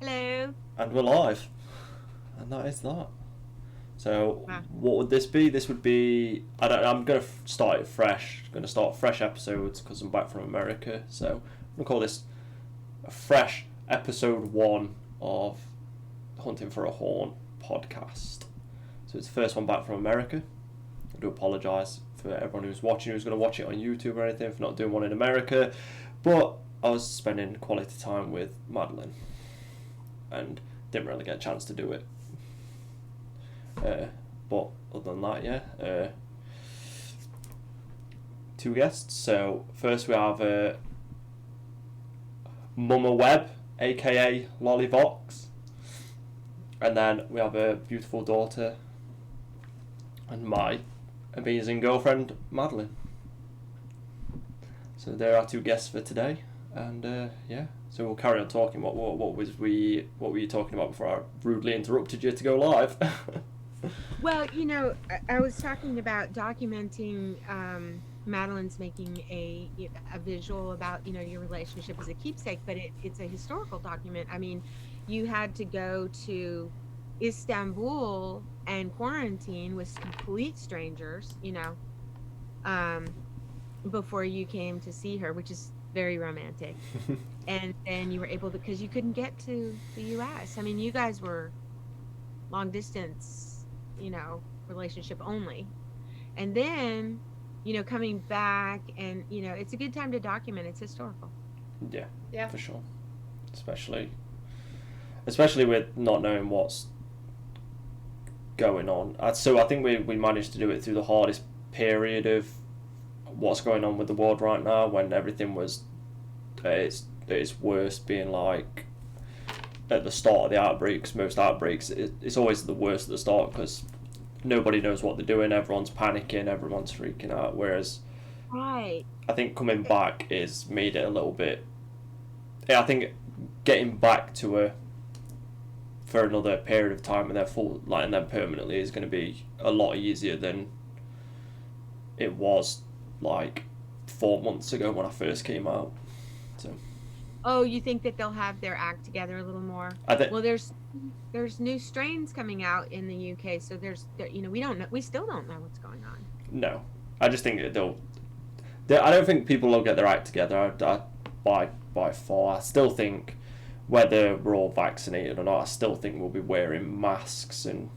Hello. And we're live. And that is that. So, Wow. what would this be? This would be. I'm going to start it fresh. I'm going to start fresh episodes because I'm back from America. So, I'm going to call this a fresh episode 1 of Hunting for a Horn podcast. So, it's the first one back from America. I do apologise for everyone who's watching, who's going to watch it on YouTube or anything, for not doing one in America. But I was spending quality time with Madeleine and didn't really get a chance to do it. But other than that, yeah. 2 guests. So first we have Mama Webb, aka LollieVox, and then we have a beautiful daughter and my amazing girlfriend Madeleine. So there are 2 guests for today, and yeah. So we'll carry on talking. What were you talking about before I rudely interrupted you to go live? Well, I was talking about documenting. Madeline's making a visual about your relationship as a keepsake, but it's a historical document. I mean, you had to go to Istanbul and quarantine with complete strangers, um, before you came to see her, which is very romantic. And then you were able to, because you couldn't get to the U.S. I mean, you guys were long distance, relationship only. And then, coming back and, it's a good time to document. It's historical. Yeah, Yeah. for sure. Especially with not knowing what's going on. So I think we managed to do it through the hardest period of what's going on with the world right now, when everything was at its worst, being like at the start of the outbreaks. Most outbreaks, it's always the worst at the start because nobody knows what they're doing, everyone's panicking, everyone's freaking out, whereas Right. I think coming back is made it a little bit. I think getting back to for another period of time and then permanently is going to be a lot easier than it was like 4 months ago when I first came out. So Oh, you think that they'll have their act together a little more? I think Well, there's new strains coming out in the UK, so we don't know, we still don't know what's going on. no, I just think I don't think people will get their act together. By far, I still think whether we're all vaccinated or not, I still think we'll be wearing masks and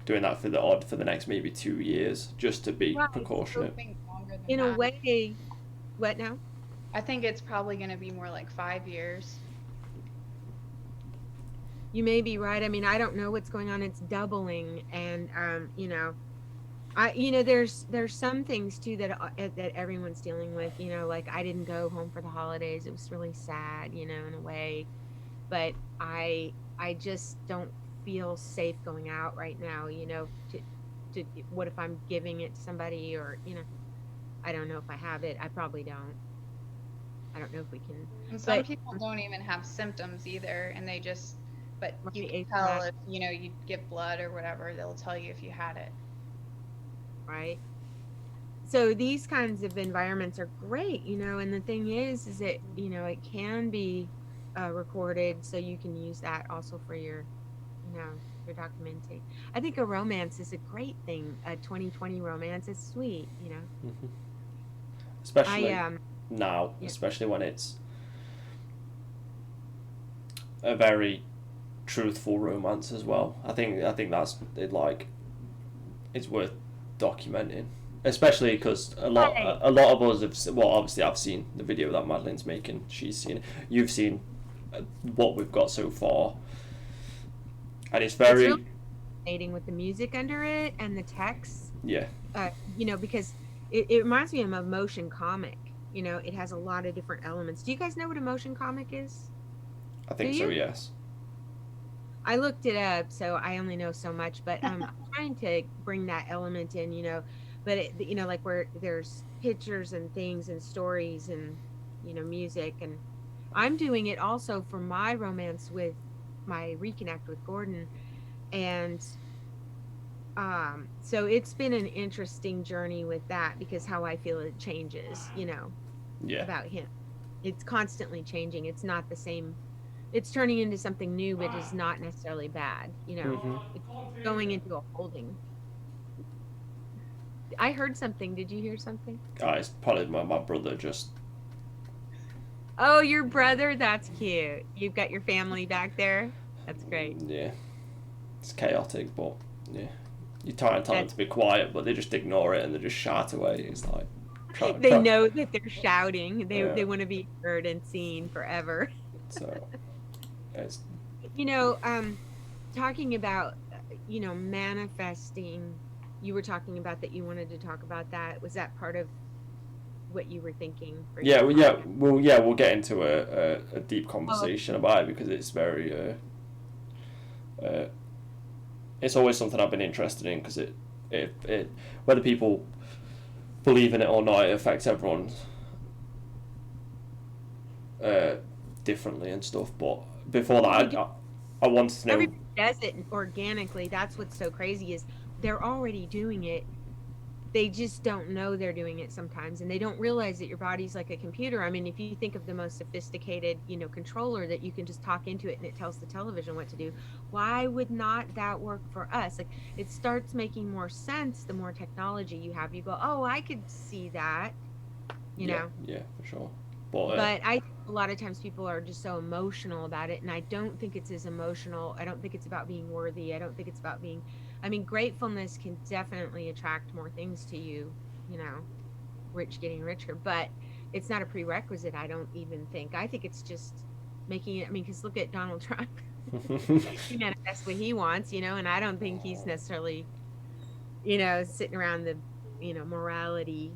doing that for the next maybe 2 years, just to be Right. precautionate. I think longer than In a that. way, what now? I think it's probably going to be more like 5 years. You may be right. I mean, I don't know what's going on. It's doubling, and there's some things too that everyone's dealing with. Like I didn't go home for the holidays. It was really sad, in a way. But I just don't feel safe going out right now. To what if I'm giving it to somebody, or I don't know if I have it. I probably don't. I don't know if we can. And some But people don't even have symptoms either, and but you Right, can tell asymptomatic. if, you get blood or whatever, they'll tell you if you had it. Right. So these kinds of environments are great, and the thing is that, it can be recorded, so you can use that also for your documenting. I think a romance is a great thing. A 2020 romance is sweet, Mm-hmm. Especially I now, yeah. especially when it's a very truthful romance as well. I think that's it. Like, it's worth documenting, especially because Right. a lot of us have. Well, obviously, I've seen the video that Madeleine's making. She's seen it. You've seen what we've got so far, and it's It's very really fascinating with the music under it and the text, yeah. because it reminds me of a motion comic. It has a lot of different elements. Do you guys know what a motion comic is? I Do think so. you? Yes. I looked it up, so I only know so much, but I'm trying to bring that element in, but like where there's pictures and things and stories and music, and I'm doing it also for my romance with my reconnect with Gordon, and so it's been an interesting journey with that, because how I feel it changes, Yeah. about him. It's constantly changing. It's not the same it's turning into something new, but is not necessarily bad. Hmm. It's going into a holding. I heard something. Did you hear something? It's probably my brother just. Oh, your brother? That's cute. You've got your family back there. That's great. Yeah, it's chaotic, but yeah, you try and tell them That to be quiet, but they just ignore it and they just shout away. It's like, they try. know that they're shouting. Yeah. They want to be heard and seen forever. So it's You know, talking about manifesting. You were talking about that. You wanted to talk about that. Was that part of what you were thinking for your podcast? we'll get into a deep Oh, conversation about it because it's very uh, it's always something I've been interested in because it whether people believe in it or not, it affects everyone uh, differently and stuff. But before we that, do. I wanted to know. Everybody does it organically. That's what's so crazy is they're already doing it. They just don't know they're doing it sometimes, and they don't realize that your body's like a computer. I mean, if you think of the most sophisticated, controller that you can just talk into it and it tells the television what to do, why would not that work for us? Like, it starts making more sense the more technology you have. You go, oh, I could see that, you Yeah, know. yeah, for sure. But But I think a lot of times people are just so emotional about it, and I don't think it's as emotional. I don't think it's about being worthy. I don't think it's about being. I mean, gratefulness can definitely attract more things to you, you know, rich getting richer, but it's not a prerequisite. I don't even think. I think it's just making it. I mean, because look at Donald Trump. He manifests what he wants, and I don't think he's necessarily, sitting around the, morality.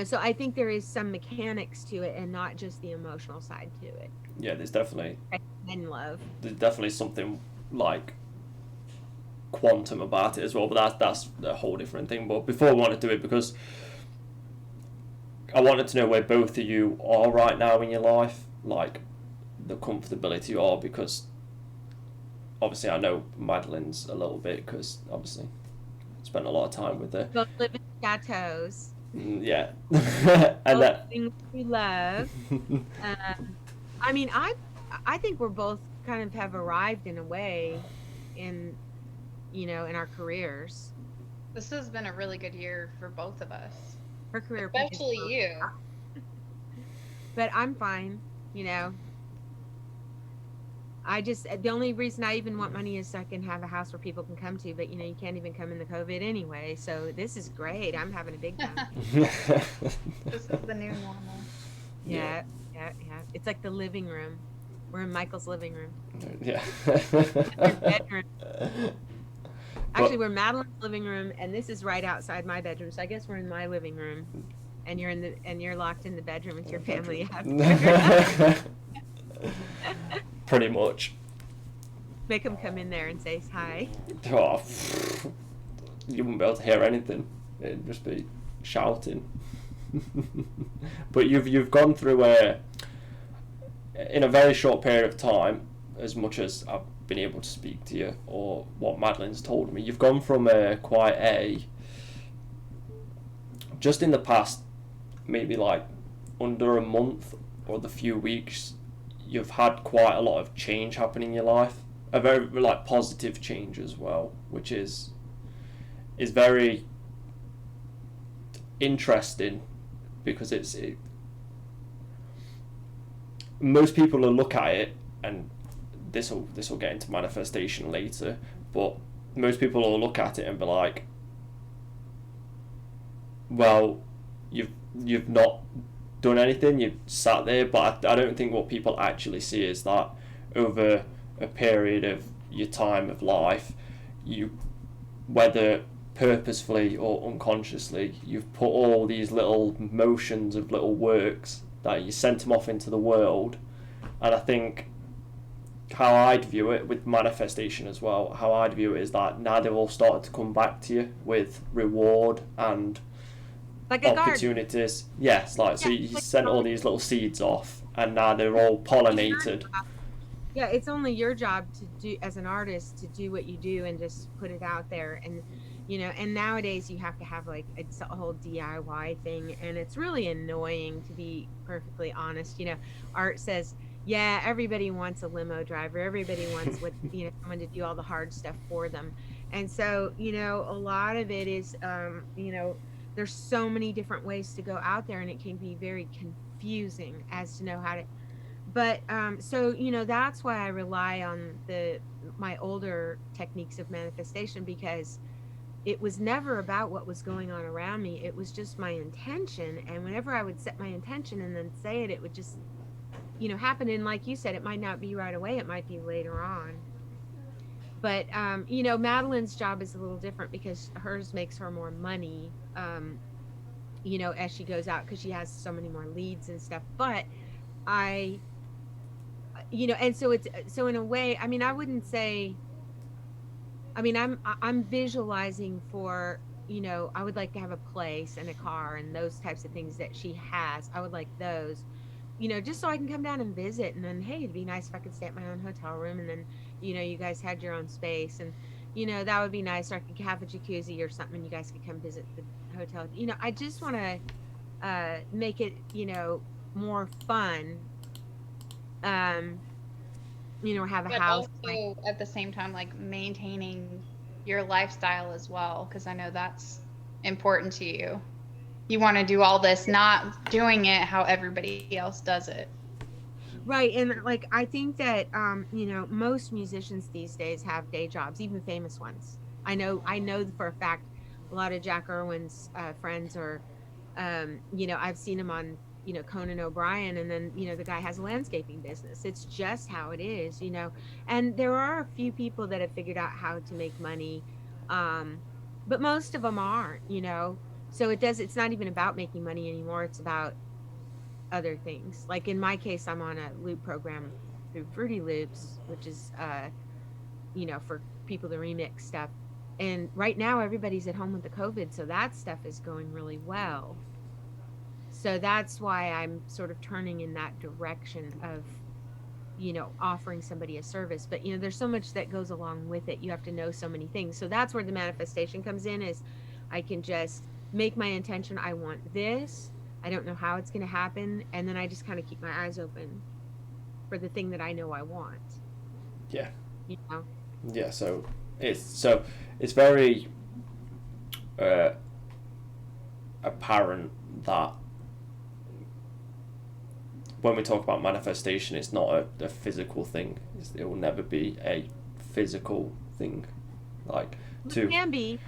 So I think there is some mechanics to it and not just the emotional side to it. yeah, And love. there's definitely something like quantum about it as well. But that's a whole different thing. But before I want to do it, because I wanted to know where both of you are right now in your life, like the comfortability you are, because obviously I know Madeline's a little bit because obviously spent a lot of time with her. Both live in chateaus. Yeah, and Both that. things we love. Um, I mean, I think we're both kind of have arrived in a way in in our careers. This has been a really good year for both of us, Her career pushes especially her, you. but I'm fine. You know, I just the only reason I even want money is so I can have a house where people can come to. But you can't even come in the COVID anyway. So this is great. I'm having a big time. This is the new normal. Yeah. Yeah, yeah, yeah. It's like the living room. We're in Michael's living room. Yeah. Your bedroom. Actually, But we're Madeline's living room, and this is right outside my bedroom. So I guess we're in my living room, and you're locked in the bedroom with your family after. pretty much. Make them come in there and say hi. Oh, you wouldn't be able to hear anything. It'd just be shouting. But you've gone through in a very short period of time, as much as I've been able to speak to you or what Madeline's told me, you've gone from just in the past maybe like under a month or the few weeks, you've had quite a lot of change happen in your life, a very like positive change as well, which is very interesting because most people will look at it, and this will get into manifestation later, but most people will look at it and be like, well, you've not done anything, you've sat there. But I don't think what people actually see is that over a period of your time of life, you, whether purposefully or unconsciously, you've put all these little motions of little works that you sent them off into the world. And I think how I'd view it with manifestation as well, how I'd view it is that now they've all started to come back to you with reward and Like a garden. opportunities. Yes, like so Yeah, you like sent all these little seeds off, and now they're all it's your pollinated. job. Yeah, it's only your job to do as an artist to do what you do and just put it out there. And and nowadays you have to have like it's a whole DIY thing, and it's really annoying to be perfectly honest. Art says Yeah, everybody wants a limo driver. Everybody wants someone to do all the hard stuff for them. And so, a lot of it is, there's so many different ways to go out there, and it can be very confusing as to know how to. But so, that's why I rely on the my older techniques of manifestation, because it was never about what was going on around me. It was just my intention. And whenever I would set my intention and then say it, it would just happen. And like you said, it might not be right away, it might be later on. But Madeline's job is a little different because hers makes her more money, as she goes out, because she has so many more leads and stuff. But I and so it's so in a way, I mean, I wouldn't say, I mean, I'm visualizing for, I would like to have a place and a car and those types of things that she has. I would like those, just so I can come down and visit. And then, hey, it'd be nice if I could stay at my own hotel room. And then, you guys had your own space, and, that would be nice. Or I could have a jacuzzi or something, and you guys could come visit the hotel. I just want to make it, more fun. Um, have a But house. Like, also at the same time, like maintaining your lifestyle as well, because I know that's important to you. You want to do all this, not doing it how everybody else does it. right. And like, I think that, most musicians these days have day jobs, even famous ones. I know for a fact a lot of Jack Irwin's friends, or, I've seen him on, Conan O'Brien, and then, the guy has a landscaping business. It's just how it is. And there are a few people that have figured out how to make money. Um, but most of them aren't. So it's not even about making money anymore. It's about other things. Like in my case, I'm on a loop program through Fruity Loops, which is for people to remix stuff. And right now everybody's at home with the COVID, so that stuff is going really well. So that's why I'm sort of turning in that direction of, offering somebody a service. But there's so much that goes along with it. You have to know so many things. So that's where the manifestation comes in, is I can just make my intention, I want this. I don't know how it's going to happen, and then I just kind of keep my eyes open for the thing that I know I want, Yeah, you know. yeah. So it's very uh, apparent that when we talk about manifestation, it's not a physical thing. It will never be a physical thing. Like It to can be.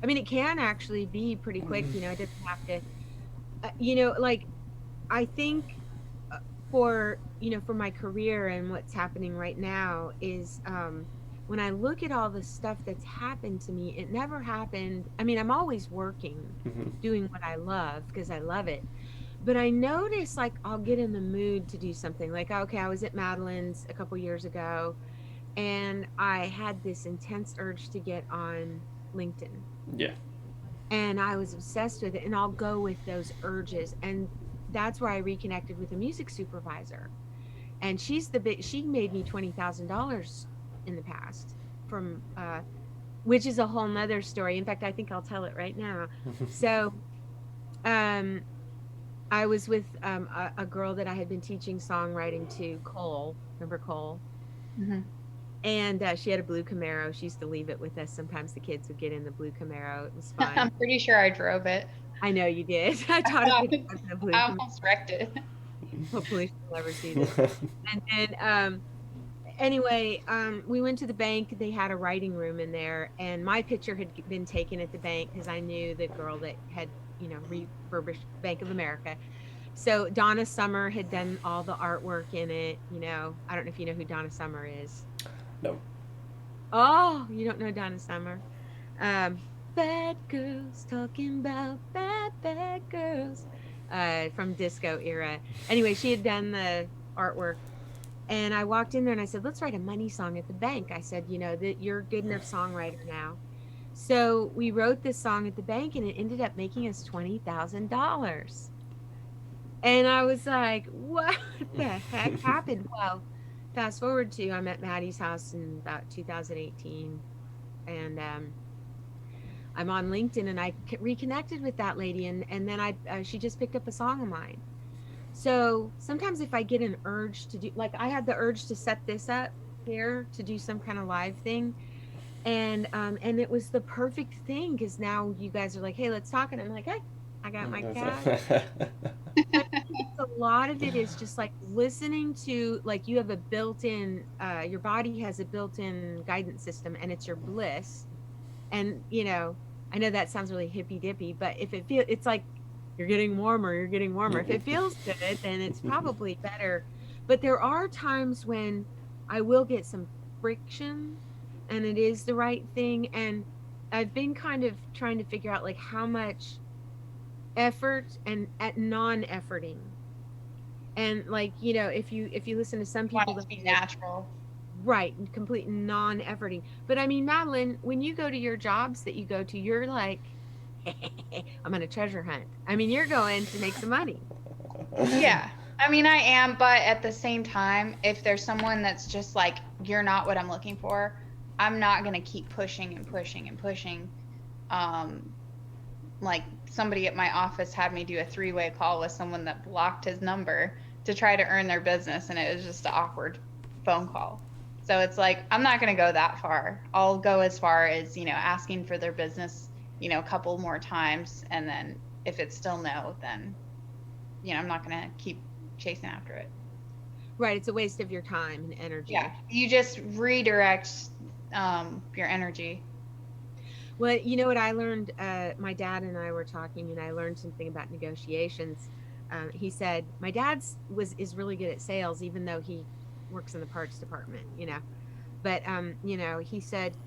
I mean, it can actually be pretty quick, it doesn't have to like, I think, uh, for my career and what's happening right now is, when I look at all the stuff that's happened to me, it never happened. I mean, I'm always working, Mhm. doing what I love because I love it. But I notice, like, I'll get in the mood to do something. Like, okay, I was at Madeleine's a couple years ago, and I had this intense urge to get on LinkedIn, Yeah, and I was obsessed with it. And I'll go with those urges. And that's where I reconnected with a music supervisor. And she made me $20,000 in the past from, which is a whole nother story. In fact, I think I'll tell it right now. So, um, I was with a girl that I had been teaching songwriting to, Cole. Remember Cole? Hmm. And she had a blue Camaro. She used to leave it with us. Sometimes the kids would get in the blue Camaro. It was fun. I'm pretty sure I drove it. I know you did. I taught a few times in a blue I Camaro. almost wrecked it. Hopefully she'll never see this. And then anyway, we went to the bank. They had a writing room in there, and my picture had been taken at the bank because I knew the girl that had, refurbished Bank of America. So Donna Summer had done all the artwork in it. I don't know if you know who Donna Summer is. no, Oh, you don't know Donna Summer? Um, Bad girls talking about bad girls, from disco era. Anyway, she had done the artwork, and I walked in there and I said, "Let's write a money song at the bank." I said, that you're a good enough songwriter now. So we wrote this song at the bank, and it ended up making us $20,000. And I was like, what the heck happened? Well, fast forward to, I'm at Maddie's house in about 2018, and I'm on LinkedIn, and I reconnected with that lady, and then she just picked up a song of mine. So sometimes if I get an urge to do, like I had the urge to set this up here to do some kind of live thing, and it was the perfect thing because now you guys are like, hey, let's talk, and I'm like, hey, I got my cat. I think it's a lot of it is just like listening to, like, you have a built-in your body has a built-in guidance system, and it's your bliss. And I know that sounds really hippy dippy, but if it's like you're getting warmer. If it feels good, then it's probably better. But there are times when I will get some friction, and it is the right thing. And I've been kind of trying to figure out like how much effort and at non-efforting. And like, if you listen to some Want people it that to be like, natural. right, complete non-efforting. But I mean, Madeline, when you go to your jobs that you go to, you're like, I'm on a treasure hunt. I mean, you're going to make some money. Yeah. I mean, I am, but at the same time, if there's someone that's just like, you're not what I'm looking for, I'm not going to keep pushing and pushing and pushing. Um, like somebody at my office had me do a three-way call with someone that blocked his number to try to earn their business, and it was just an awkward phone call. So it's like, I'm not going to go that far. I'll go as far as, asking for their business, a couple more times, and then if it's still no, then I'm not going to keep chasing after it. Right, it's a waste of your time and Yeah, energy. you just redirect your energy. Well, you know what I learned? My dad and I were talking, and I learned something about negotiations. He said my dad's was is really good at sales, even though he works in the parts department. But he said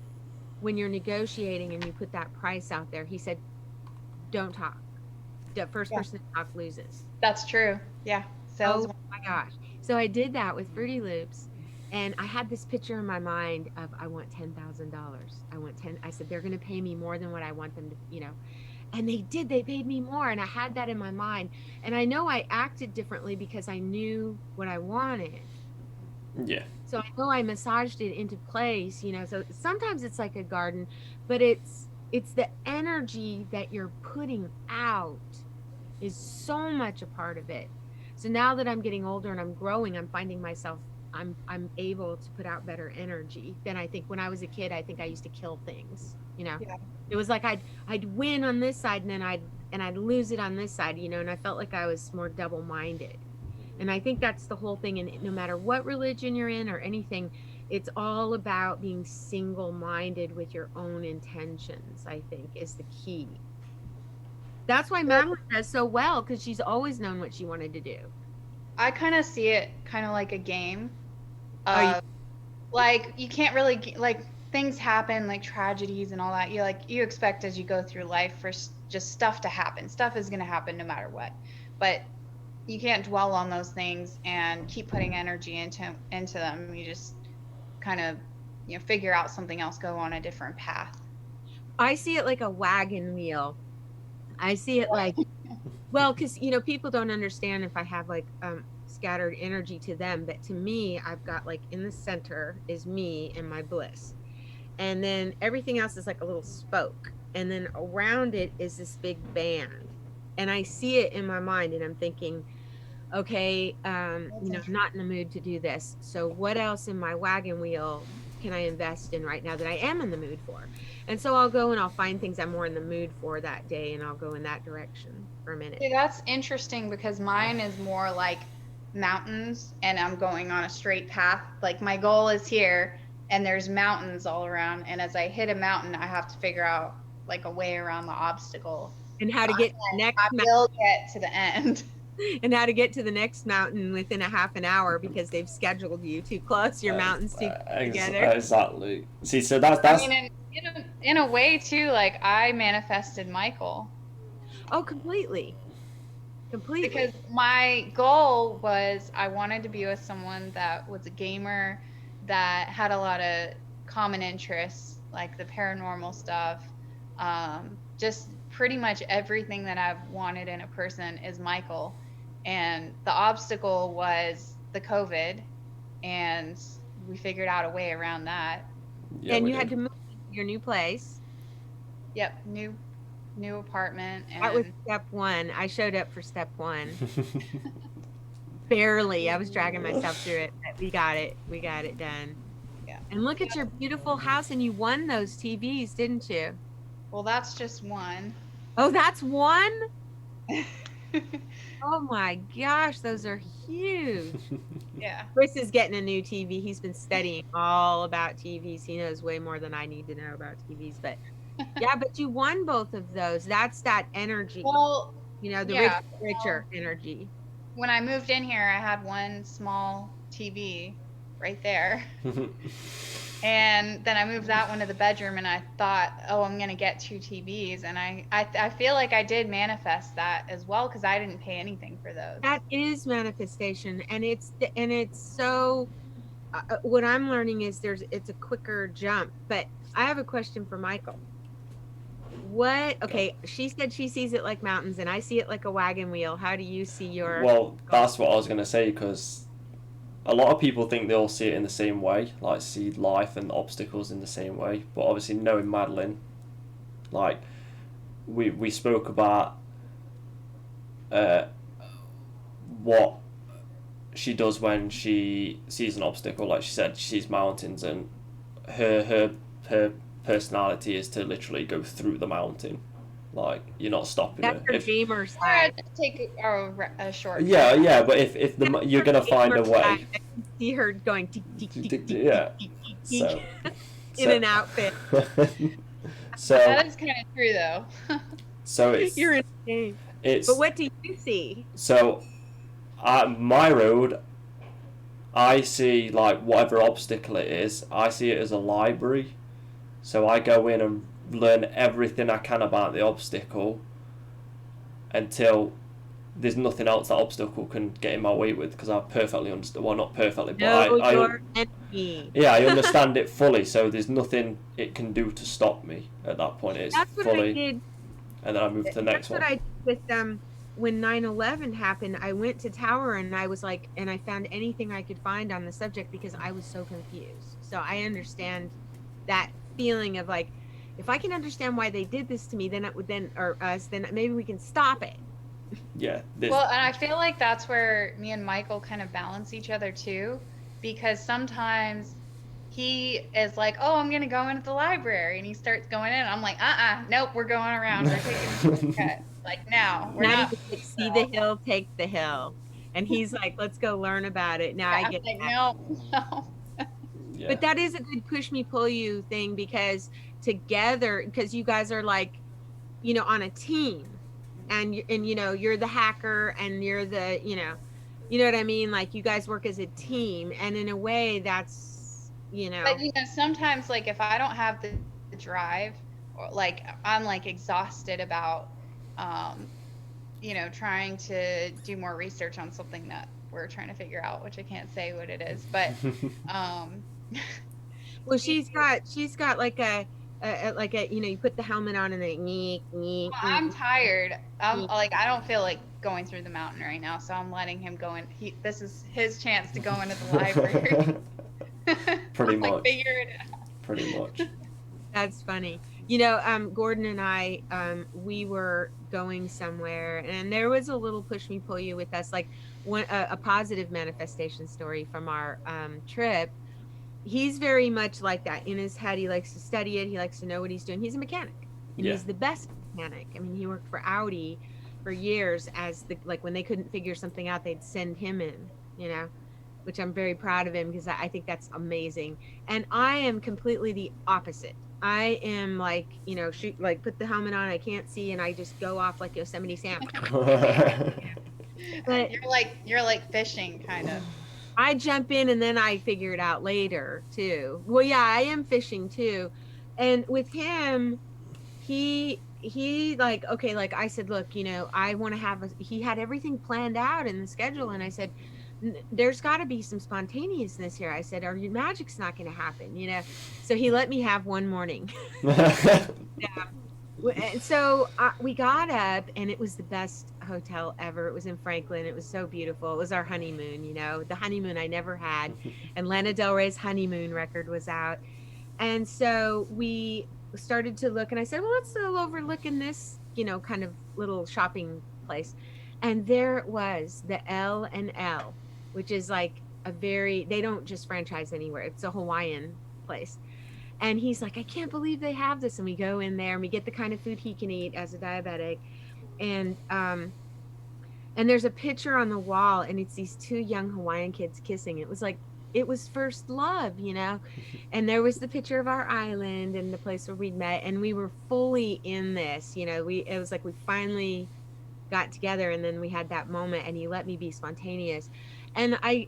when you're negotiating and you put that price out there, he said, don't talk. The first Yeah, person to talk loses. that's true. Yeah, sales. Oh my gosh. So I did that with Fruity Loops. And I had this picture in my mind of I want $10,000. I said, they're going to pay me more than what I want them to. And they did. They paid me more. And I had that in my mind. And I know I acted differently because I knew what I wanted. Yeah. So I know I massaged it into place. So sometimes it's like a garden, but it's the energy that you're putting out is so much a part of it. So now that I'm getting older and I'm growing, I'm finding myself I'm able to put out better energy than I think when I was a kid. I think I used to kill things. Yeah. It was like I'd win on this side and then I'd lose it on this side, and I felt like I was more double-minded. And I think that's the whole thing. And no matter what religion you're in or anything, it's all about being single-minded with your own intentions, I think, is the key. That's why Madeline does so well, because she's always known what she wanted to do. I kind of see it kind of like a game. Oh, you, Like you can't really like things happen like tragedies and all that. You expect as you go through life for just stuff to happen. Stuff is going to happen no matter what. But you can't dwell on those things and keep putting energy into them. You just kind of figure out something else, go on a different path. I see it like a wagon wheel. I see it like, well, because people don't understand if I have like scattered energy to them, but to me, I've got like in the center is me and my bliss. And then everything else is like a little spoke. And then around it is this big band. And I see it in my mind and I'm thinking, okay, That's I'm not in the mood to do this. So what else in my wagon wheel can I invest in right now that I am in the mood for? And so I'll go and I'll find things I'm more in the mood for that day and I'll go in that direction for a minute. See, that's interesting because mine is more like mountains and I'm going on a straight path. Like my goal is here and there's mountains all around. And as I hit a mountain, I have to figure out like a way around the obstacle. And how to And get to the next I will get to the end. and how to get to the next mountain within a half an hour because they've scheduled you too close, your mountains too close together. Exactly. See, so that's I that's mean, in a way too, like I manifested Michael. Oh, completely. Because Completely. my goal was I wanted to be with someone that was a gamer, that had a lot of common interests, like the paranormal stuff. Just pretty much everything that I've wanted in a person is Michael. And the obstacle was the COVID, and we figured out a way around that. yeah, And we you had did. to move to your new place. Yep, new apartment That was and step one. I showed up for step one. Barely. I was dragging myself through it, but we got it. We got it done. Yeah. And look at your beautiful house, and you won those TVs, didn't you? Well, that's just one. Oh, that's one? Oh my gosh, those are huge. Yeah. Chris is getting a new TV. He's been studying all about TVs. He knows way more than I need to know about TVs. But yeah, but you won both of those. That's that energy. Well, The yeah. richer energy. When I moved in here, I had one small TV right there. And then I moved that one to the bedroom, and I thought, oh, I'm going to get 2 TVs. And I feel like I did manifest that as well, because I didn't pay anything for those. That is manifestation. And it's so, what I'm learning is it's a quicker jump. But I have a question for Michael. Okay, she said she sees it like mountains, and I see it like a wagon wheel. How do you see your... Well, that's what I was going to say, because a lot of people think they all see it in the same way, like see life and obstacles in the same way. But obviously, knowing Madeleine, like we spoke about what she does when she sees an obstacle. Like she said, she sees mountains, and her personality is to literally go through the mountain. Like you're not stopping That's her. her gamer Or side. just take a short. Yeah, but if you're gonna find a way. I can see her going tick, tick, tick, tick, tick, Yeah. tick, tick, So, tick, in an outfit. so That is kind of true, though. so it's You're insane. it's But what do you see? so at my road, I see like whatever obstacle it is, I see it as a library. So I go in and learn everything I can about the obstacle until there's nothing else that obstacle can get in my way with, because I perfectly understand. Well, not perfectly, but Your enemy. yeah, I understand it fully. So there's nothing it can do to stop me at that point. It's That's what fully, I did. and then I move to the next That's one. what I did with when 9/11 happened. I went to Tower, and I was like, and I found anything I could find on the subject because I was so confused. So I understand that feeling of like, if I can understand why they did this to me, then then maybe we can stop it. Yeah. Well, and I feel like that's where me and Michael kind of balance each other too, because sometimes he is like, "Oh, I'm gonna go into the library," and he starts going in. I'm like, nope, we're going around. We're taking a shortcut. Like now, we're Now not. you can see the hill, take the hill, and he's like, "Let's go learn about it." Now I get like, that. no. Yeah. But that is a good push me pull you thing, because together, because you guys are like, on a team, and you're the hacker, and you're the you know what I mean, like you guys work as a team, and in a way that's But sometimes like if I don't have the drive, or like I'm like exhausted about trying to do more research on something that we're trying to figure out, which I can't say what it is, but well, she's got like a you put the helmet on and then I'm tired. I'm like, I don't feel like going through the mountain right now, so I'm letting him go in. This is his chance to go into the library. Pretty much. Like, figure it out. Pretty much. That's funny. Gordon and I, we were going somewhere, and there was a little push me pull you with us, like a positive manifestation story from our trip. He's very much like that in his head. He likes to study it. He likes to know what he's doing. He's a mechanic, and he's the best mechanic. I mean, he worked for Audi for years as when they couldn't figure something out, they'd send him in, which I'm very proud of him, because I think that's amazing. And I am completely the opposite. I am like, shoot, like put the helmet on, I can't see, and I just go off like Yosemite Sam. But you're like fishing, kind of. I jump in and then I figure it out later too. Well, yeah, I am fishing too. And with him, he like, okay, like I said, look, I want to he had everything planned out in the schedule. And I said, there's got to be some spontaneousness here. I said, or your magic's not going to happen, So he let me have one morning. And so we got up, and it was the best hotel ever. It was in Franklin. It was so beautiful. It was our honeymoon, the honeymoon I never had. And Lana Del Rey's honeymoon record was out. And so we started to look, and I said, well, let's go overlook in this, kind of little shopping place. And there it was, the L and L, which is like a very, they don't just franchise anywhere. It's a Hawaiian place. And he's like, I can't believe they have this. And we go in there and we get the kind of food he can eat as a diabetic. And and there's a picture on the wall, and it's these two young Hawaiian kids kissing. It was like, it was first love, you know? And there was the picture of our island and the place where we'd met, and we were fully in this, you know. It was like we finally got together, and then we had that moment, and he let me be spontaneous. And I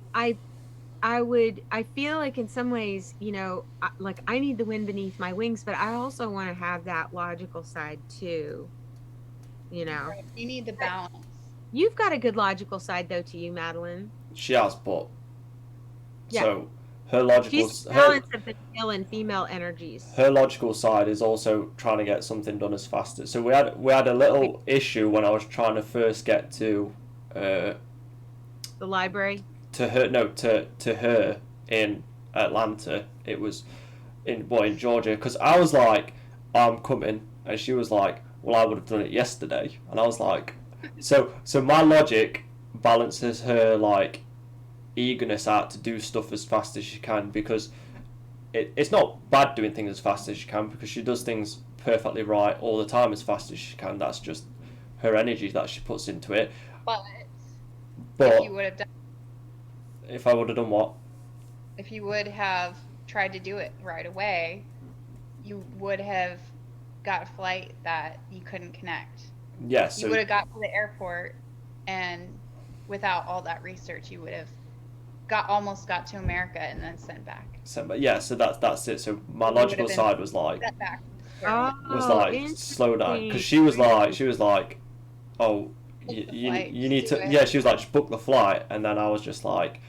feel like in some ways, you know, like I need the wind beneath my wings, but I also want to have that logical side too, you know. Right. You need the balance. You've got a good logical side though to you, Madeline. She has, but Yeah. so her logical She's the balance of the male and female energies. her logical side is also trying to get something done as fast as. So we had a little issue when I was trying to first get to The library. to her no to her in Atlanta. It was in Georgia, because I was like, I'm coming, and she was like, well, I would have done it yesterday, and I was like, so my logic balances her like eagerness out to do stuff as fast as she can, because it's not bad doing things as fast as she can, because she does things perfectly right all the time as fast as she can. That's just her energy that she puts into it. But But if you would have done, if I would have done what? if you would have tried to do it right away, you would have got a flight that you couldn't connect. Yeah, You so would have got to the airport, and without all that research, you would have almost got to America and then sent back. but yeah, so that's it. So my You would have logical been side was like Set back. slow down, because interesting. she was like, oh, Book the you flight, need do to, it. yeah, she was like, just book the flight. And then I was just like,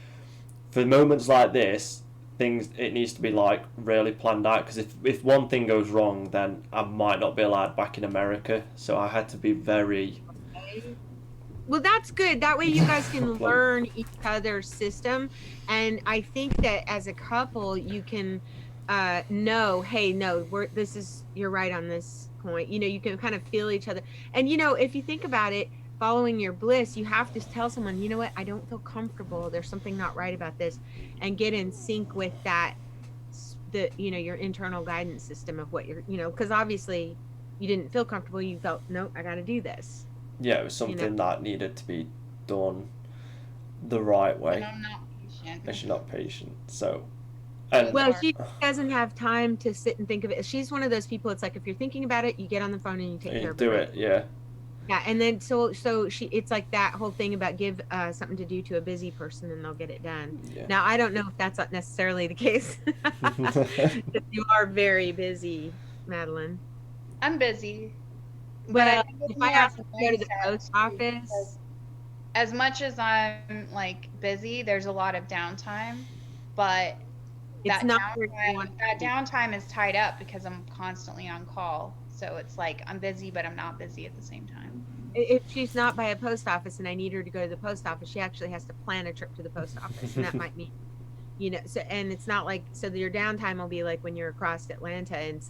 for moments like this, it needs to be like really planned out, because if one thing goes wrong, then I might not be allowed back in America. So I had to be very Well, that's good. That way you guys can Like- learn each other's system. And I think that as a couple, you can know, hey, no, you're right on this point. You know, you can kind of feel each other. And, you know, if you think about it, following your bliss, you have to tell someone, you know what, I don't feel comfortable. There's something not right about this. And get in sync with that, you know, your internal guidance system of what you're, you know, because obviously you didn't feel comfortable. You felt, no, I got to do this. yeah, it was something You know. that needed to be done the right way. And I'm not patient. And she's not patient, so. And Well, she doesn't have time to sit and think of it. She's one of those people. It's like if you're thinking about it, you get on the phone and you take care you of do it. it, yeah. Yeah, and then so it's like that whole thing about give something to do to a busy person and they'll get it done. Yeah. Now I don't know if that's not necessarily the case. If you are very busy, Madeline. I'm busy. But Well, I think it's if I more have as to a go to the mindset, post too, office, because as much as I'm like busy, there's a lot of downtime, but it's not where you want that to be. downtime is tied up because I'm constantly on call. So it's like I'm busy, but I'm not busy at the same time. If she's not by a post office and I need her to go to the post office, she actually has to plan a trip to the post office, and that might mean, you know. So and it's not like so your downtime will be like when you're across Atlanta and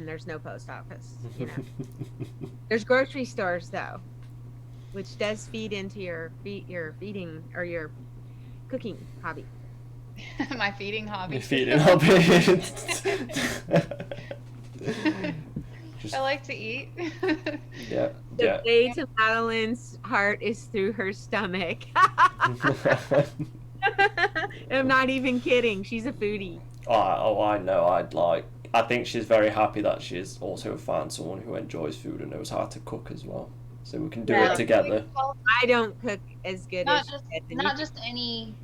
there's no post office. You know, there's grocery stores though, which does feed into your feeding or your cooking hobby. My feeding hobby. You feed it up. Just, I like to eat. yeah, The yeah. way to Madeline's heart is through her stomach. I'm not even kidding. She's a foodie. I know. I think she's very happy that she's also found someone who enjoys food and knows how to cook as well. So we can do Yeah. it together. I don't cook as good not as just she does, and not you- just any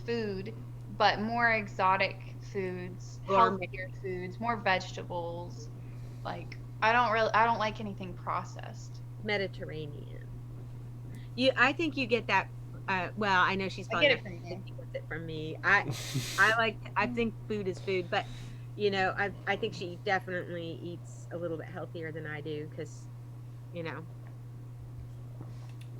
food, but more exotic foods, Or- healthier foods, more vegetables. Like I don't like anything processed. Mediterranean. I think you get that. Well, I know she's I probably get not it from you. gonna get it from me. I think food is food, but you know, I think she definitely eats a little bit healthier than I do because, you know,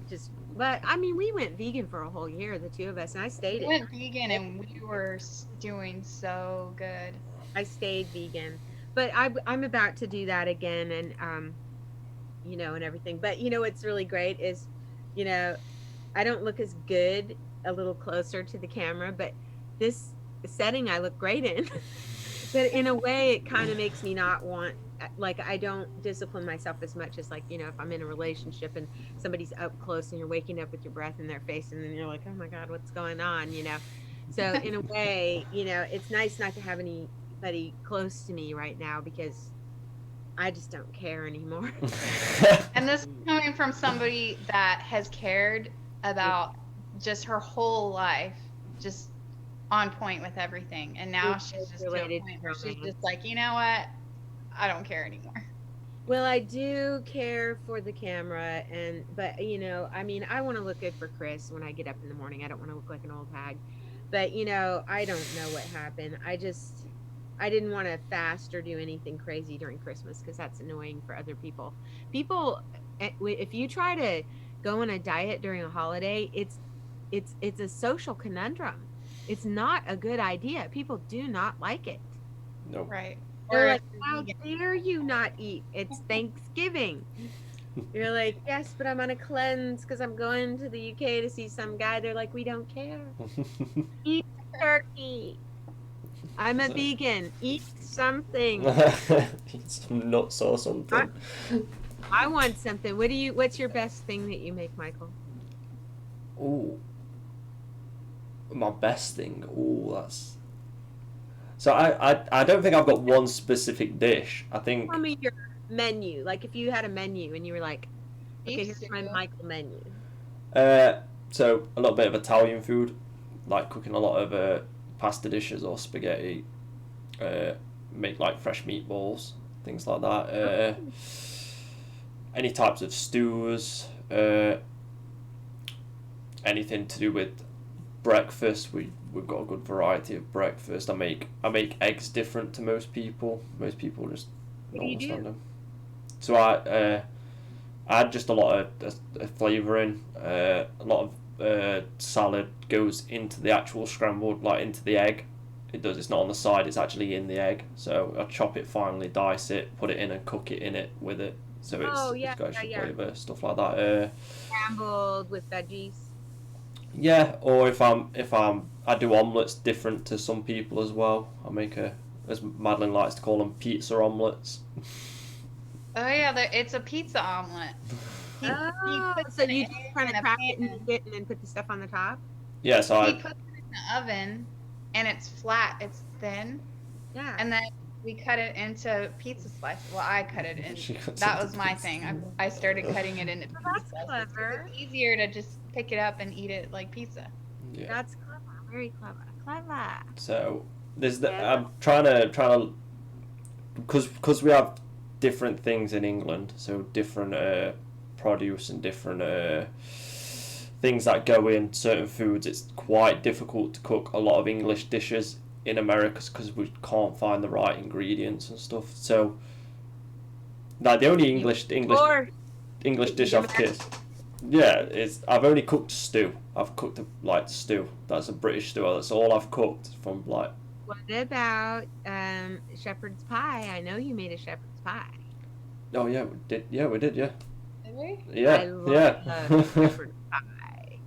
just. But I mean, we went vegan for a whole year, the two of us, and I stayed. We went vegan and we were doing so good. I stayed vegan, but I'm about to do that again, and you know, and everything. But you know, what's really great is You know, I don't look as good a little closer to the camera, but this setting I look great in. But in a way, it kind of makes me not want, like, I don't discipline myself as much as, like, if I'm in a relationship and somebody's up close and you're waking up with your breath in their face and then you're like, oh my God, what's going on? So in a way, it's nice not to have anybody close to me right now because I just don't care anymore. And this is coming from somebody that has cared about just her whole life, just on point with everything. And now she's just to a Related point to where she's romance. just like, you know what? I don't care anymore. Well, I do care for the camera but I mean, I want to look good for Chris when I get up in the morning. I don't want to look like an old hag. But I don't know what happened. I didn't want to fast or do anything crazy during Christmas because that's annoying for other people. People if you try to go on a diet during a holiday, it's a social conundrum. It's not a good idea. People do not like it. No. Right. They're Or if like, you're "How vegan. dare you not eat? It's Thanksgiving." You're like, "Yes, but I'm on a cleanse because I'm going to the UK to see some guy." They're like, "We don't care. Eat turkey. I'm a So- vegan. Eat something. Eat some nuts or I, something. I want something. What's your best thing that you make, Michael?" Ooh, my best thing. Ooh, that's. So I don't think I've got one specific dish. I think Tell me your menu. Like if you had a menu and you were like, Beef "Okay, here's stew. my Michael menu." uh so a little bit of Italian food, like cooking a lot of pasta dishes or spaghetti. Uh, make like fresh meatballs, things like that. Any types of stews. Anything to do with breakfast. We've got a good variety of breakfast. I make eggs different to most people. Most people just What don't do you understand do? them. So I add just a lot of flavouring. A lot of salad goes into the actual scrambled, like into the egg. It does. It's not on the side. It's actually in the egg. So I chop it finely, dice it, put it in, and cook it in it with it. So Oh it's yeah, got yeah, extra yeah. flavour, stuff like that. Scrambled with veggies. Yeah, or if I do omelets different to some people as well. I make as Madeline likes to call them, pizza omelets. Oh yeah, it's a pizza omelet. He Oh, puts so an you egg just kind in of a crack it and pan. eat it and then put the stuff on the top? Yeah, so He I puts it in the oven, and it's flat. It's thin, Yeah. and then we cut it into pizza slices. Well, I cut it, and she cuts that into was my pizza. thing. I started cutting it into Well, pizza that's slices because clever. it's easier to just pick it up and eat it like pizza. Yeah. That's clever. Very clever. Clever. So there's the Yeah. I'm trying to because we have different things in England, so different produce and different things that go in certain foods. It's quite difficult to cook a lot of English dishes in America because we can't find the right ingredients and stuff. So, like the only You English dish eat I've American. kissed. Yeah, it's I've only cooked stew. I've cooked like stew. That's a British stew. That's all I've cooked from like. What about shepherd's pie? I know you made a shepherd's pie. Oh yeah, we did. Yeah, we did. Yeah, Did we? I yeah, love yeah. shepherd's pie.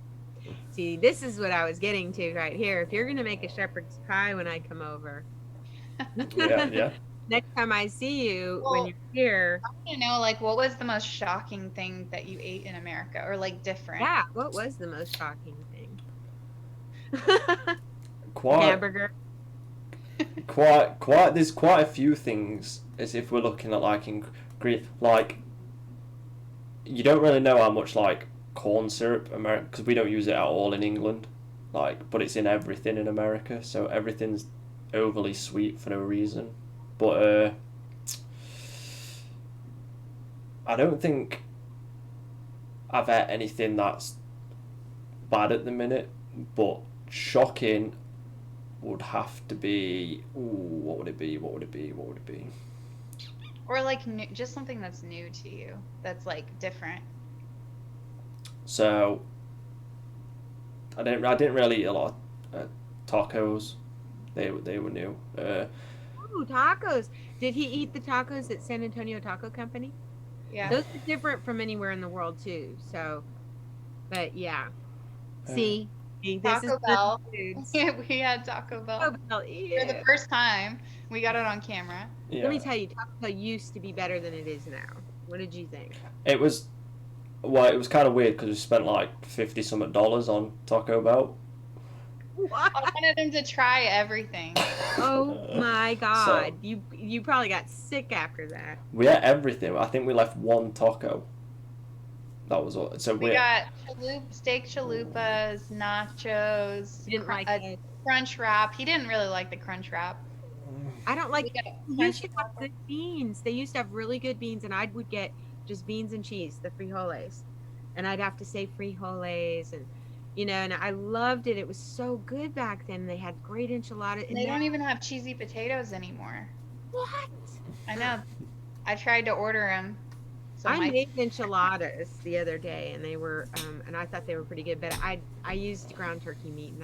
See, this is what I was getting to right here. If you're gonna make a shepherd's pie when I come over, Yeah, yeah. next time I see you when Well, you're here, I want to know, like, what was the most shocking thing that you ate in America, or like different? yeah, what was the most shocking thing? Quite, Hamburger. quite. There's quite a few things as if we're looking at like in green, like you don't really know how much like corn syrup America because we don't use it at all in England, like but it's in everything in America, so everything's overly sweet for no reason. But I don't think I've had anything that's bad at the minute, but shocking would have to be. Ooh, what would it be? What would it be? What would it be? Or like new, just something that's new to you, that's like different. So I didn't really eat a lot of tacos. They were new. Ooh, tacos. Did he eat the tacos at San Antonio Taco Company? Yeah. Those are different from anywhere in the world too. So But yeah, Uh, see, this is Taco good Bell. foods. Yeah, we had Taco Taco Bell Bell, for the ew. first time. We got it on camera. Let me yeah, tell you, Taco Bell used to be better than it is now. What did you think? it was. Well, it was kind of weird because we spent like 50 something dollars on Taco Bell. What? I wanted him to try everything. Oh my So God. You probably got sick after that. we ate everything. I think we left one taco. That was all. So We we got steak chalupas, nachos, You didn't like a it. crunch wrap. He didn't really like the crunch wrap. I don't like We got they used crunch to have wrap. good beans. They used to have really good beans, and I would get just beans and cheese, the frijoles. And I'd have to say frijoles and and I loved it. It was so good back then. They had great enchilada and They now don't even have cheesy potatoes anymore. what? I know. I tried to order them. So I my made enchiladas the other day and they were and I thought they were pretty good, but I used ground turkey meat and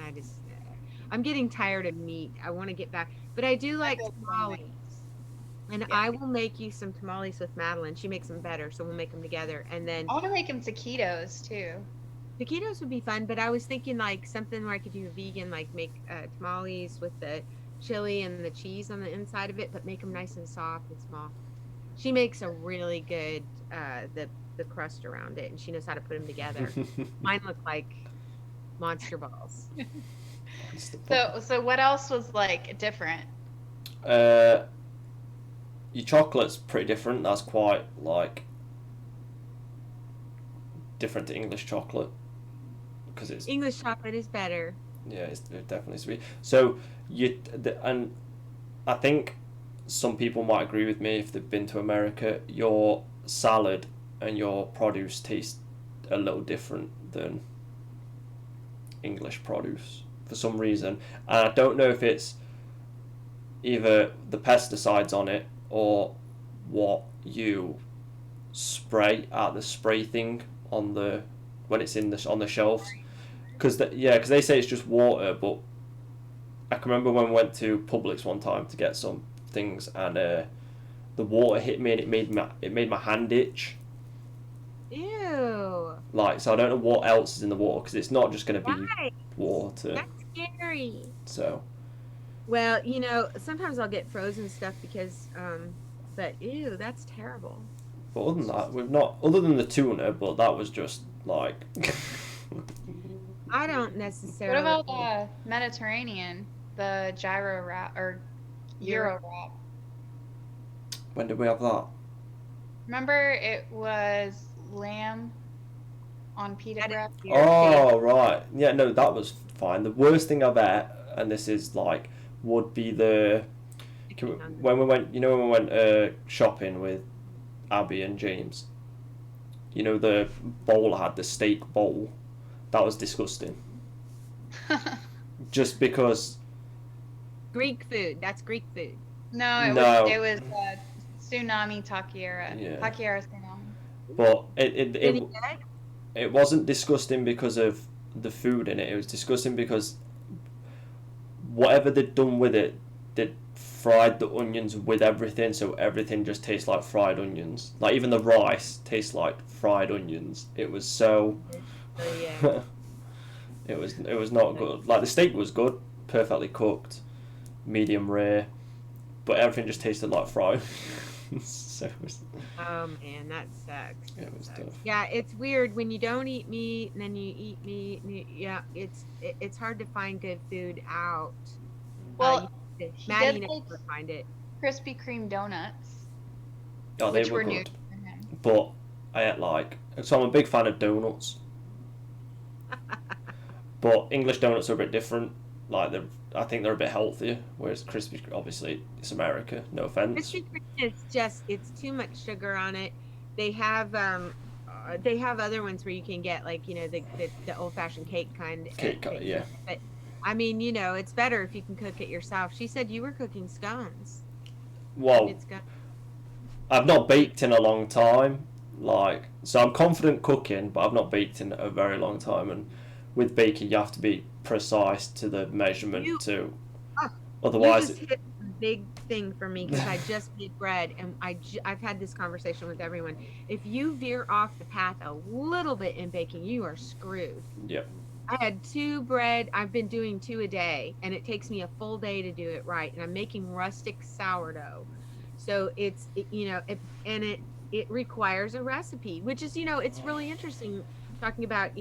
I'm getting tired of meat. I want to get back, but I do I like feel the same way. tamales. And Yeah. I will make you some tamales with Madeline. She makes them better, so we'll make them together. And then I want to make them taquitos too. taquitos would be fun, but I was thinking like something where I could do a vegan, like make tamales with the chili and the cheese on the inside of it, but make them nice and soft and small. She makes a really good the crust around it, and she knows how to put them together. Mine look like monster balls. So what else was like different? uh, your chocolate's pretty different. That's quite like different to English chocolate because it's English chocolate is better. yeah, it's definitely sweet. So and I think some people might agree with me if they've been to America. Your salad and your produce taste a little different than English produce for some reason, and I don't know if it's either the pesticides on it or what you spray at the spray thing on the when it's in the on the shelves because because they say it's just water, but I can remember when we went to Publix one time to get some things and the water hit me and it made my hand itch. Ew. Like, so I don't know what else is in the water because it's not just going to be Right. water. That's scary. So Well, sometimes I'll get frozen stuff because, but ew, that's terrible. but other than that, we've not other than the tuna, but that was just like I don't What necessarily. about the Mediterranean, the gyro wrap or Gyro. gyro wrap? when did we have that? Remember it was lamb on pita That is bread? weird. Oh right, yeah, no, that was fine. The worst thing I've ate, and this is like, would be the when we went, when we went shopping with Abby and James. You know the bowl I had, the steak bowl. That was disgusting. Just because. Greek food. That's Greek food. No, it No. was tsunami takiera. Yeah. Takiera tsunami. But Did he get it? it wasn't disgusting because of the food in it. It was disgusting because whatever they'd done with it, they'd fried the onions with everything, so everything just tastes like fried onions. Like even the rice tastes like fried onions. It was so. So, yeah. it was not good. Like the steak was good, perfectly cooked, medium rare, but everything just tasted like fried. So it was, Oh man, that sucks. it was tough. Yeah, it's weird when you don't eat meat and then you eat meat. Yeah, it's hard to find good food out. Well, Maddie did never like find it. Krispy Kreme donuts, Oh, they which were were new good. for him. But I ate so I'm a big fan of donuts. But English donuts are a bit different. Like I think they're a bit healthier. Whereas Krispy, obviously, it's America. No offense. Krispy Kreme is just it's too much sugar on it. They have other ones where you can get like the old fashioned cake kind. Cake, yeah. But I mean, it's better if you can cook it yourself. She said you were cooking scones. Well, It's good. I've not baked in a long time. So I'm confident cooking, but I've not baked in a very long time. And with baking, you have to be precise to the measurement too. Oh, Otherwise, you just hit some big thing for me because I just made bread, and I've had this conversation with everyone. If you veer off the path a little bit in baking, you are screwed. Yeah. I had two bread. I've been doing two a day, and it takes me a full day to do it right. And I'm making rustic sourdough, so and it requires a recipe, which is it's really interesting talking about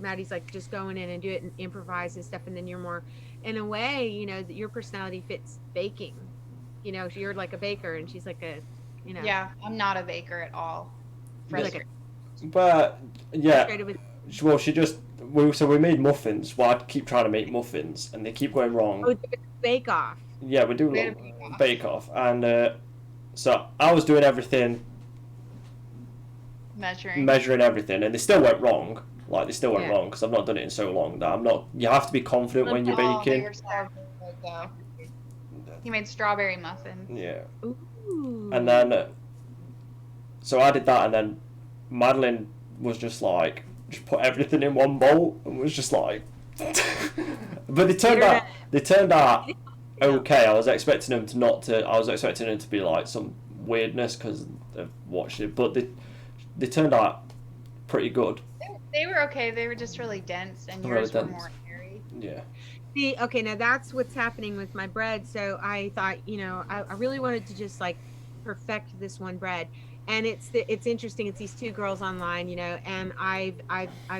Maddie's like just going in and do it and improvise and stuff, and then you're more in a way that your personality fits baking. You're like a baker, and she's like a Yeah, I'm not a baker at all. you're like a But yeah, frustrated with well, we made muffins. Well, I keep trying to make muffins, and they keep going wrong. bake off. Yeah, we do We had a a bake-off. bake off, and so I was doing everything, measuring everything, and they still went wrong. Like they still went Yeah. wrong because I've not done it in so long that I'm not. You have to be confident when you're Oh, they baking. were so good though. He made strawberry muffins. Yeah, Ooh. and then so I did that, and then Madeline was just like, just put everything in one bowl, and was just like, but they turned out okay. I was expecting them to not to. I was expecting them to be like some weirdness because I've watched it, but they turned out pretty good. They were okay. They were just really dense, and Really yours were dense. more airy. Yeah. See, okay, now that's what's happening with my bread. So I thought, I really wanted to just like perfect this one bread. And it's interesting. It's these two girls online, and I've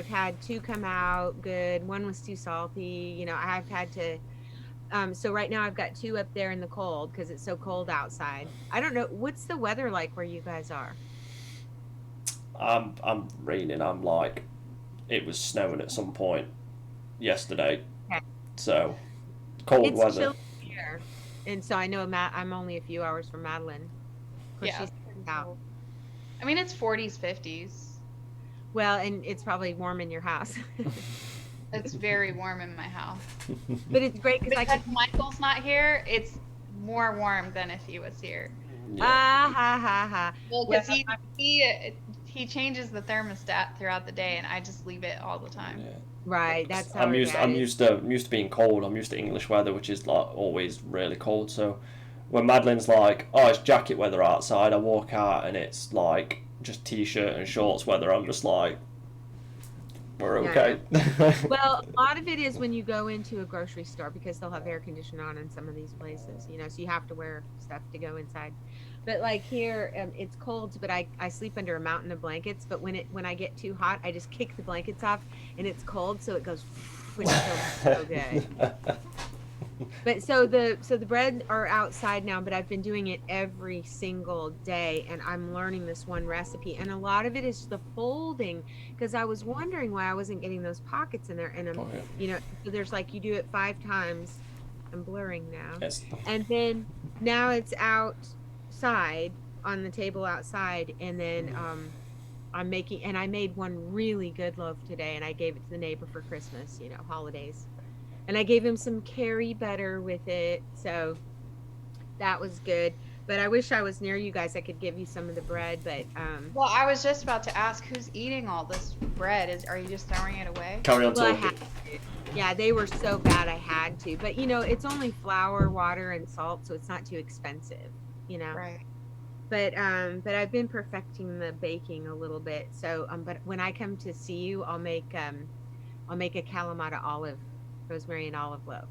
had two come out good. One was too salty, I've had to. So right now I've got two up there in the cold because it's so cold outside. I don't know what's the weather like where you guys are. I'm raining. I'm like, it was snowing at some point yesterday, Okay. so cold It's weather. chilly here, and so I know I'm only a few hours from Madeline. Of course, Yeah. she's out. I mean, it's 40s, 50s. Well, and it's probably warm in your house, It's very warm in my house. but it's great because I Because can. Michael's not here, it's more warm than if he was here. Yeah. Ah ha ha ha. Well, because Well, he changes the thermostat throughout the day, and I just leave it all the time. Yeah. Right, that's how I'm our used. dad I'm is. used to being cold. I'm used to English weather, which is like always really cold. So when Madeline's like, "Oh, it's jacket weather outside," I walk out and it's like just t-shirt and shorts weather. I'm just like, we're Yeah. okay. Well, a lot of it is when you go into a grocery store because they'll have air conditioning on in some of these places, so you have to wear stuff to go inside. But like here, it's cold, but I sleep under a mountain of blankets. But when I get too hot, I just kick the blankets off, and it's cold, so it goes, which feels so good. But so the bread are outside now, but I've been doing it every single day, and I'm learning this one recipe, and a lot of it is the folding because I was wondering why I wasn't getting those pockets in there, and Oh, yeah. so there's like you do it 5 times. I'm blurring now, Yes. and then now it's outside on the table outside, and then I'm making, and I made one really good loaf today, and I gave it to the neighbor for Christmas, holidays. And I gave him some curry butter with it, so that was good. But I wish I was near you guys. I could give you some of the bread, but Well, I was just about to ask, who's eating all this bread? Are you just throwing it away? Carry on well, I talking. had to. Yeah, they were so bad I had to. But it's only flour, water, and salt, so it's not too expensive. Right. But I've been perfecting the baking a little bit. So but when I come to see you, I'll make a Kalamata olive, rosemary and olive loaf.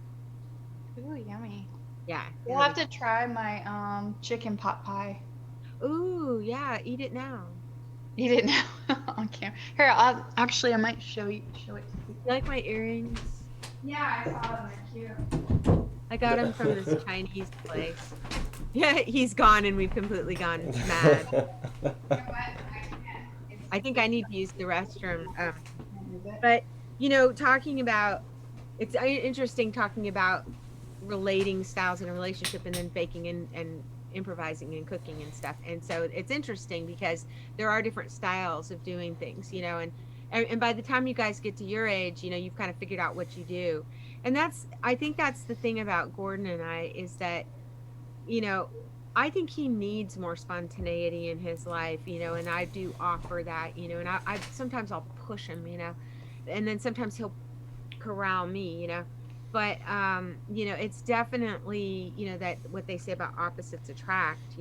Ooh, yummy. Yeah. We'll have to try my chicken pot pie. Ooh, yeah, eat it now. Eat it now on camera. Here, I might show it to you. You like my earrings? Yeah, I saw them. They're cute. I got them from this Chinese place. Yeah, he's gone and we've completely gone mad. You know what? I can't. I think I need to use the restroom. But talking about it's interesting talking about relating styles in a relationship and then baking and improvising and cooking and stuff. And so it's interesting because there are different styles of doing things, and by the time you guys get to your age, you've kind of figured out what you do. And I think that's the thing about Gordon and I is that, I think he needs more spontaneity in his life, and I do offer that, and I sometimes I'll push him, and then sometimes he'll corral me, but it's definitely, that what they say about opposites attract,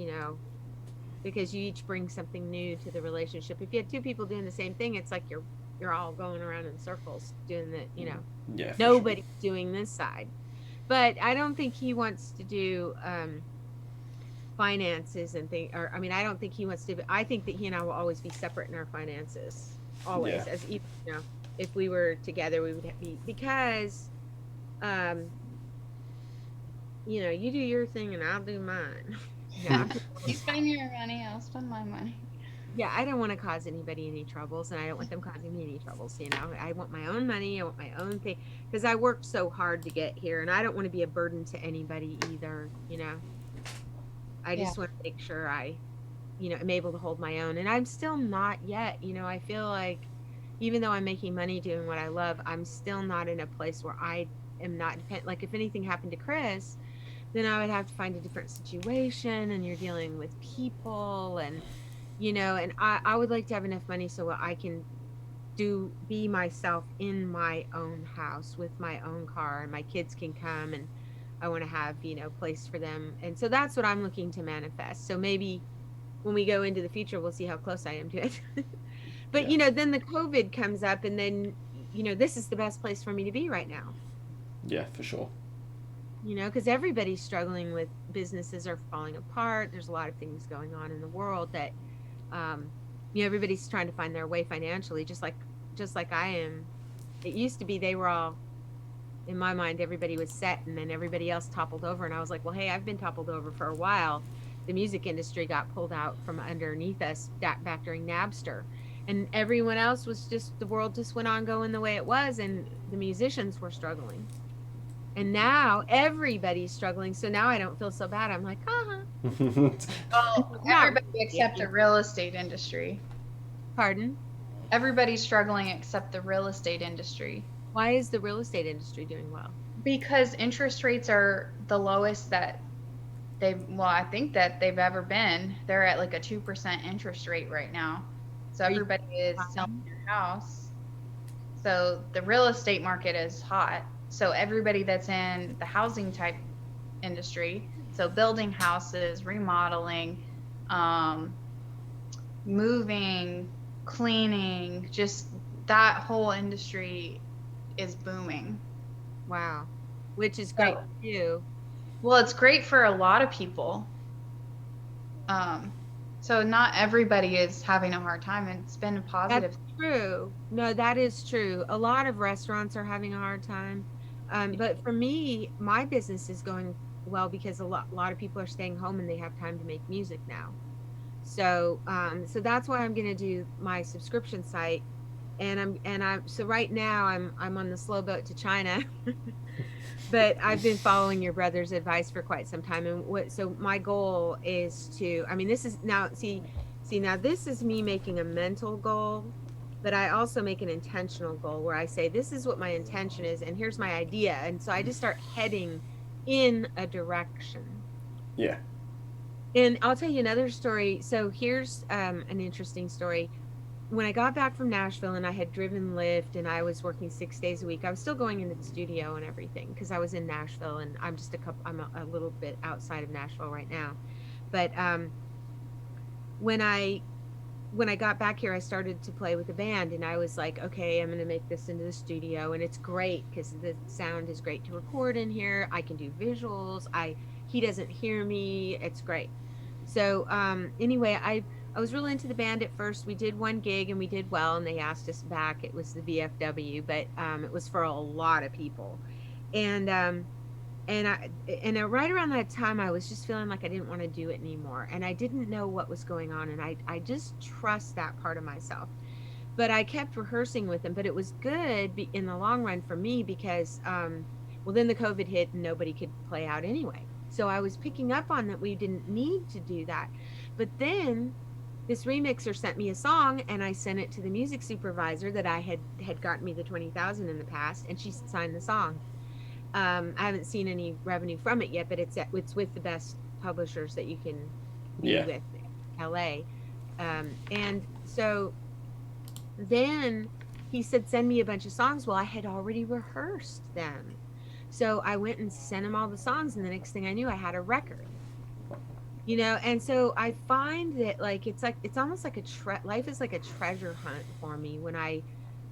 because you each bring something new to the relationship. If you had two people doing the same thing, it's like you're all going around in circles doing Yeah, for sure. nobody's doing this side. But I don't think he wants to do finances and thing, or I mean, I don't think he wants to, I think that he and I will always be separate in our finances, Yeah. always, as even, if we were together, we would be, because um you do your thing and I'll do mine. Yeah. You spend your money, I'll spend my money. Yeah, I don't want to cause anybody any troubles, and I don't want them causing me any troubles. I want my own money. I want my own thing, because I worked so hard to get here, and I don't want to be a burden to anybody either. I Yeah. just want to make sure I'm able to hold my own, and I'm still not yet. I feel like even though I'm making money doing what I love, I'm still not in a place where I am not dependent. Like if anything happened to Chris, then I would have to find a different situation, and you're dealing with people, and I would like to have enough money so I can be myself in my own house with my own car, and my kids can come, and I want to have, place for them. And so that's what I'm looking to manifest. So maybe when we go into the future, we'll see how close I am to it. But Yeah. then the COVID comes up, and then this is the best place for me to be right now. Yeah, for sure. Because everybody's struggling with, businesses are falling apart. There's a lot of things going on in the world that um everybody's trying to find their way financially, just like I am. It used to be they were all, in my mind, everybody was set, and then everybody else toppled over, and I was like, well, hey, I've been toppled over for a while. The music industry got pulled out from underneath us back during Napster, and everyone else was just, the world just went on going the way it was, and the musicians were struggling. And now everybody's struggling, so now I don't feel so bad. I'm like, Well, not everybody except the really. real estate industry. Pardon? Everybody's struggling except the real estate industry Why is the real estate industry doing well? because interest rates are the lowest that I think that they've ever been. They're at like a 2% interest rate right now. So Are you everybody is selling buying? their house. So the real estate market is hot. So everybody that's in the housing type industry, so building houses, remodeling, um, moving, cleaning, just that whole industry is booming. Wow. Which is great So, for you. well, it's great for a lot of people. Um, so not everybody is having a hard time. It's been a That's positive. true. No, that is true. A lot of restaurants are having a hard time. But for me, my business is going well because a lot of people are staying home and they have time to make music now. So that's why I'm going to do my subscription site. So right now I'm on the slow boat to China. But I've been following your brother's advice for quite some time, and so my goal is to, I mean, this is now, see now, this is me making a mental goal, but I also make an intentional goal where I say this is what my intention is, and here's my idea, and so I just start heading in a direction. Yeah. And I'll tell you another story. So here's an interesting story. When I got back from Nashville and I had driven Lyft and I was working 6 days a week, I was still going into the studio and everything because I was in Nashville, and I'm a little bit outside of Nashville right now. But when I when I got back here, I started to play with a band, and I was like, okay, I'm going to make this into the studio, and it's great because the sound is great to record in here. I can do visuals. He doesn't hear me. It's great. So anyway, I was really into the band at first. We did one gig and we did well, and they asked us back. It was the VFW, but it was for a lot of people, and right around that time, I was just feeling like I didn't want to do it anymore, and I didn't know what was going on, and I just trust that part of myself. But I kept rehearsing with them, but it was good in the long run for me because well, then the COVID hit and nobody could play out anyway. So I was picking up on that we didn't need to do that. But then this remixer sent me a song, and I sent it to the music supervisor that I had gotten me the 20,000 in the past, and she signed the song. I haven't seen any revenue from it yet, but it's with the best publishers that you can be Yeah. with, LA. And so then he said, send me a bunch of songs. Well, I had already rehearsed them. So I went and sent him all the songs, and the next thing I knew, I had a record. You know, and so I find that like it's almost like life is like a treasure hunt for me when I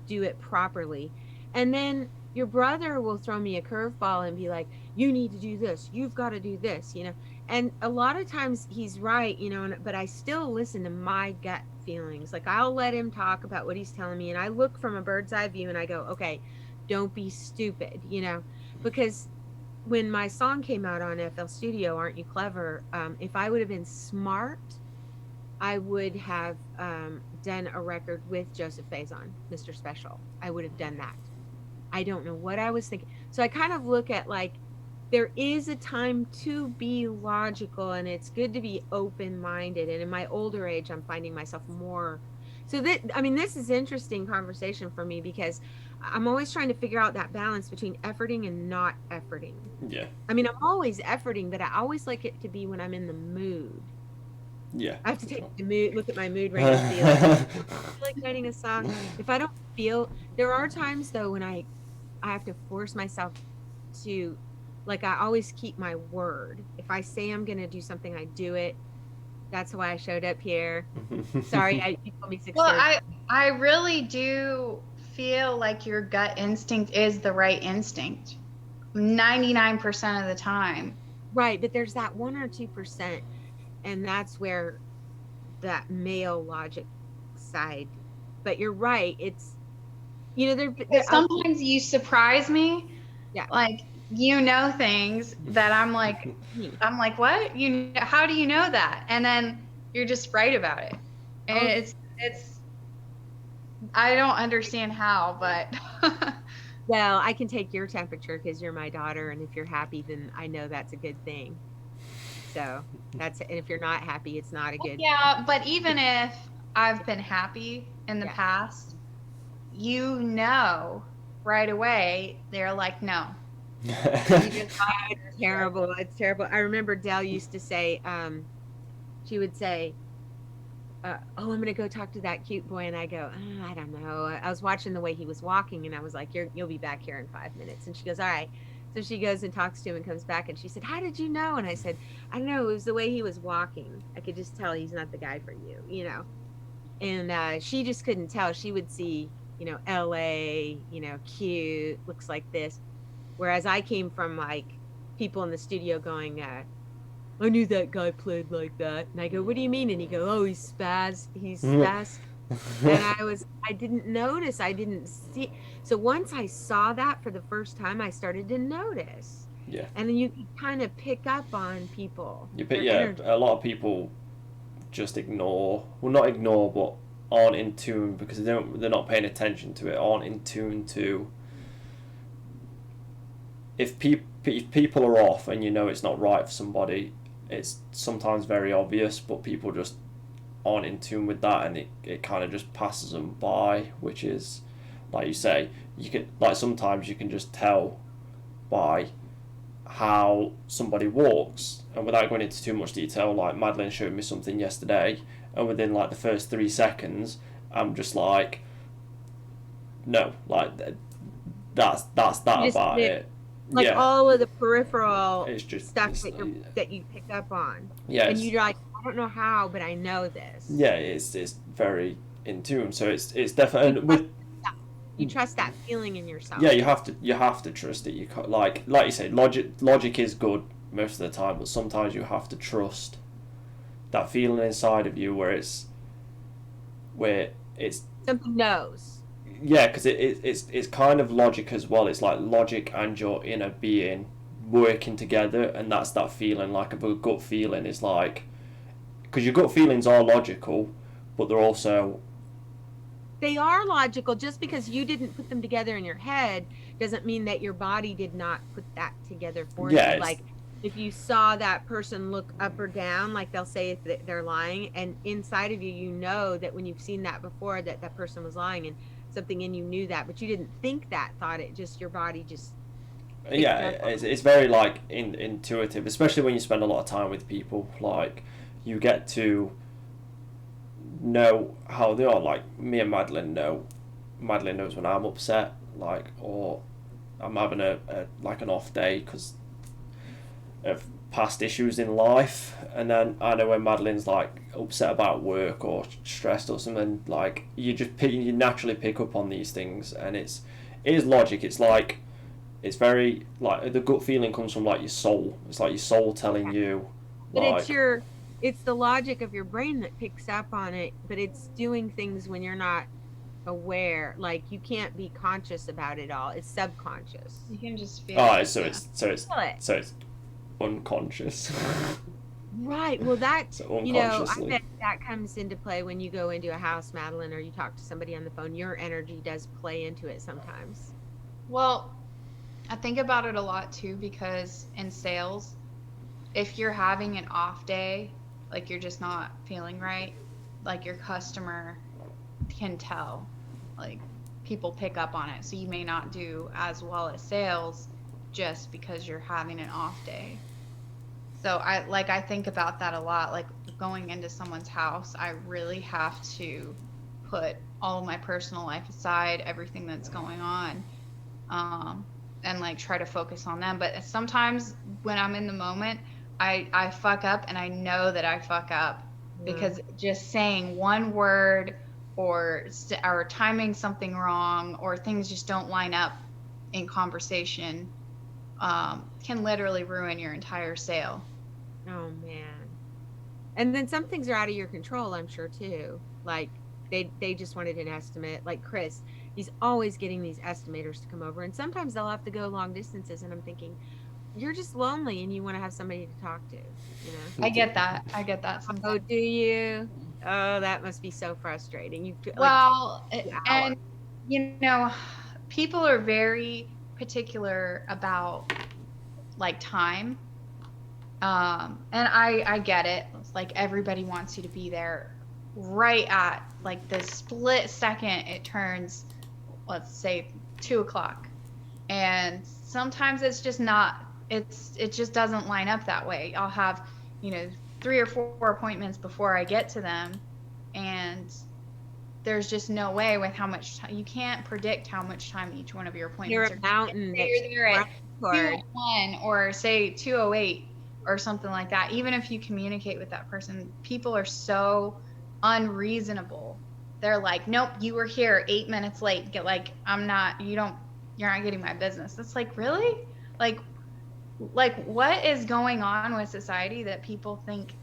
do it properly. And then your brother will throw me a curveball and be like, you need to do this, you've got to do this, you know. And a lot of times he's right, you know, but I still listen to my gut feelings. Like I'll let him talk about what he's telling me, and I look from a bird's eye view and I go, okay, don't be stupid, you know, because when my song came out on FL Studio, Aren't You Clever? If I would have been smart, I would have done a record with Joseph Faison, Mr. Special. I would have done that. I don't know what I was thinking. So I kind of look at like there is a time to be logical, and it's good to be open minded. And in my older age, I'm finding myself more. So that, I mean, this is interesting conversation for me because I'm always trying to figure out that balance between efforting and not efforting. Yeah. I mean, I'm always efforting, but I always like it to be when I'm in the mood. Yeah. I have to take the mood, look at my mood ring and be like, I feel like writing a song. If I don't feel, there are times though when I have to force myself to, like, I always keep my word. If I say I'm gonna do something, I do it. That's why I showed up here. Sorry, you told me Well, 6:30. I really do feel like your gut instinct is the right instinct 99% of the time. Right, but there's that 1 or 2%, and that's where that male logic side. But you're right. It's, you know, But sometimes you surprise me, yeah. like you know things that I'm like, what? How do you know that? And then you're just right about it. And Oh, it's I don't understand how, but well, I can take your temperature because you're my daughter, and if you're happy, then I know that's a good thing. So that's, and if you're not happy, it's not a good. yeah, but even if I've been happy in the Yeah. past, you know right away, they're like, no. You just It's terrible. It's terrible. I remember Dell used to say, she would say, "Oh, I'm gonna go talk to that cute boy," and I go, I don't know. I was watching the way he was walking, and I was like, you'll be back here in 5 minutes." And she goes, "All right." So she goes and talks to him and comes back, and she said, "How did you know?" And I said, "I don't know. It was the way he was walking. I could just tell he's not the guy for you, you know." And she just couldn't tell. She would see, you know, LA, you know, cute, looks like this. Whereas I came from like people in the studio going, "I knew that guy played like that." And I go, "What do you mean?" And he go, "Oh, he's spaz." And I didn't notice, I didn't see. So once I saw that for the first time, I started to notice. Yeah. And then you can kind of pick up on people. Yeah, a lot of people just ignore, well, not ignore, but aren't in tune because they're not paying attention to it, aren't in tune to, if people are off and you know it's not right for somebody, it's sometimes very obvious, but people just aren't in tune with that, and it kind of just passes them by, which is, like you say, you can, like, sometimes you can just tell by how somebody walks, and without going into too much detail, like Madeleine showed me something yesterday, and within like the first 3 seconds, I'm just like, no, like that's that about it. Like Yeah, all of the peripheral it's just stuff that you pick up on. Yeah, And you're like, I don't know how, but I know this. Yeah, it's very in tune. So it's definitely with, you trust that feeling in yourself. yeah, you have to trust it. You can't, like you say, logic is good most of the time, but sometimes you have to trust that feeling inside of you where it's something knows. yeah, because it's kind of logic as well. It's like logic and your inner being working together, and that's that feeling, like a gut feeling is like, because your gut feelings are logical, but they're also, They are logical. Just because you didn't put them together in your head doesn't mean that your body did not put that together for you. Like if you saw that person look up or down, like they'll say that they're lying, and inside of you, you know that when you've seen that before, that person was lying, and something in you knew that, but you didn't think that thought. It just, your body just, yeah, it's very like intuitive, especially when you spend a lot of time with people. Like you get to know how they are. Like me and Madeleine know. Madeleine knows when I'm upset, like, or I'm having a like an off day because of past issues in life, and then I know when Madeleine's like upset about work or stressed or something, like you naturally pick up on these things, and it is logic. It's like it's very like the gut feeling comes from like your soul. It's like your soul telling you, But like, it's the logic of your brain that picks up on it, but it's doing things when you're not aware. Like you can't be conscious about it all. It's subconscious. You can just feel oh, it. Yeah. Feel it. so it's unconscious. Right. Well, that, So I unconsciously. bet that comes into play when you go into a house, Madeline, or you talk to somebody on the phone. Your energy does play into it sometimes. Well, I think about it a lot too because in sales, if you're having an off day, like you're just not feeling right, like your customer can tell. Like people pick up on it. So you may not do as well at sales just because you're having an off day. So I think about that a lot. Like going into someone's house, I really have to put all of my personal life aside, everything that's going on, um, and like try to focus on them. But sometimes when I'm in the moment, I fuck up, and I know that I fuck up Yeah. because just saying one word or timing something wrong or things just don't line up in conversation, can literally ruin your entire sale. Oh man. And then some things are out of your control, I'm sure too. Like they just wanted an estimate. Like Chris, he's always getting these estimators to come over, and sometimes they'll have to go long distances. And I'm thinking, you're just lonely and you want to have somebody to talk to, you know? I get that. I get that Oh, sometimes. do you? Oh, that must be so frustrating. You like Well, 2 hours. and you know, people are very particular about like time. And I get it. It's like everybody wants you to be there right at like the split second it turns, let's say 2 o'clock. And sometimes it's just not, it just doesn't line up that way. I'll have, you know, 3 or 4 appointments before I get to them. And there's just no way with how much time you can't predict how much time each one of your You're appointments a are going to get. mountain Say that you you're there run at toward. 2:01 or say 2:08 or something like that. Even if you communicate with that person, people are so unreasonable. They're like, nope, you were here 8 minutes late. Get like, I'm not, you're not getting my business. It's like, really? Like, what is going on with society that people think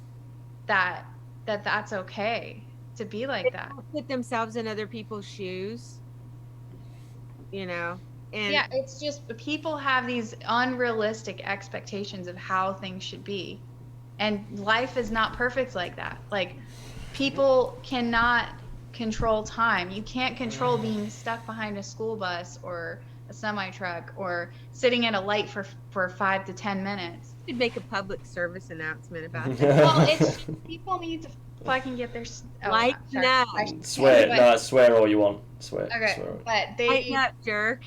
that that's okay to be They like that? don't put themselves in other people's shoes, you know? And Yeah, it's just people have these unrealistic expectations of how things should be. And life is not perfect like that. Like people cannot control time. You can't control being stuck behind a school bus or a semi truck or sitting at a light for 5 to 10 minutes. should make a public service announcement about that. Well, it's just people need to fucking get their oh, I'm Lighten sorry. up. I should say, Swear, but no, swear all you want. Swear, okay, swear. but Lighten up, jerk.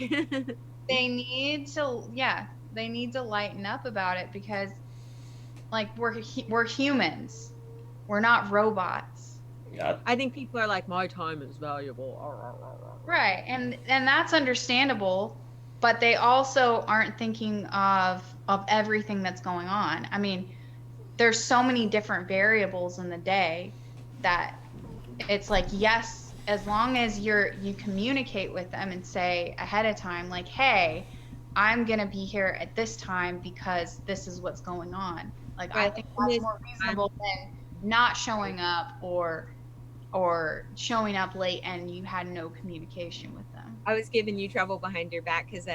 they need to, yeah, they need to lighten up about it because like we're humans. We're not robots. Yeah, I think people are like, my time is valuable. Right. And that's understandable, but they also aren't thinking of everything that's going on. I mean, there's so many different variables in the day that it's like, yes, as long as you communicate with them and say ahead of time like, "Hey, I'm going to be here at this time because this is what's going on." Like I Well, think in that's this more time, reasonable than not showing up or showing up late and you had no communication with them. I was giving you trouble behind your back because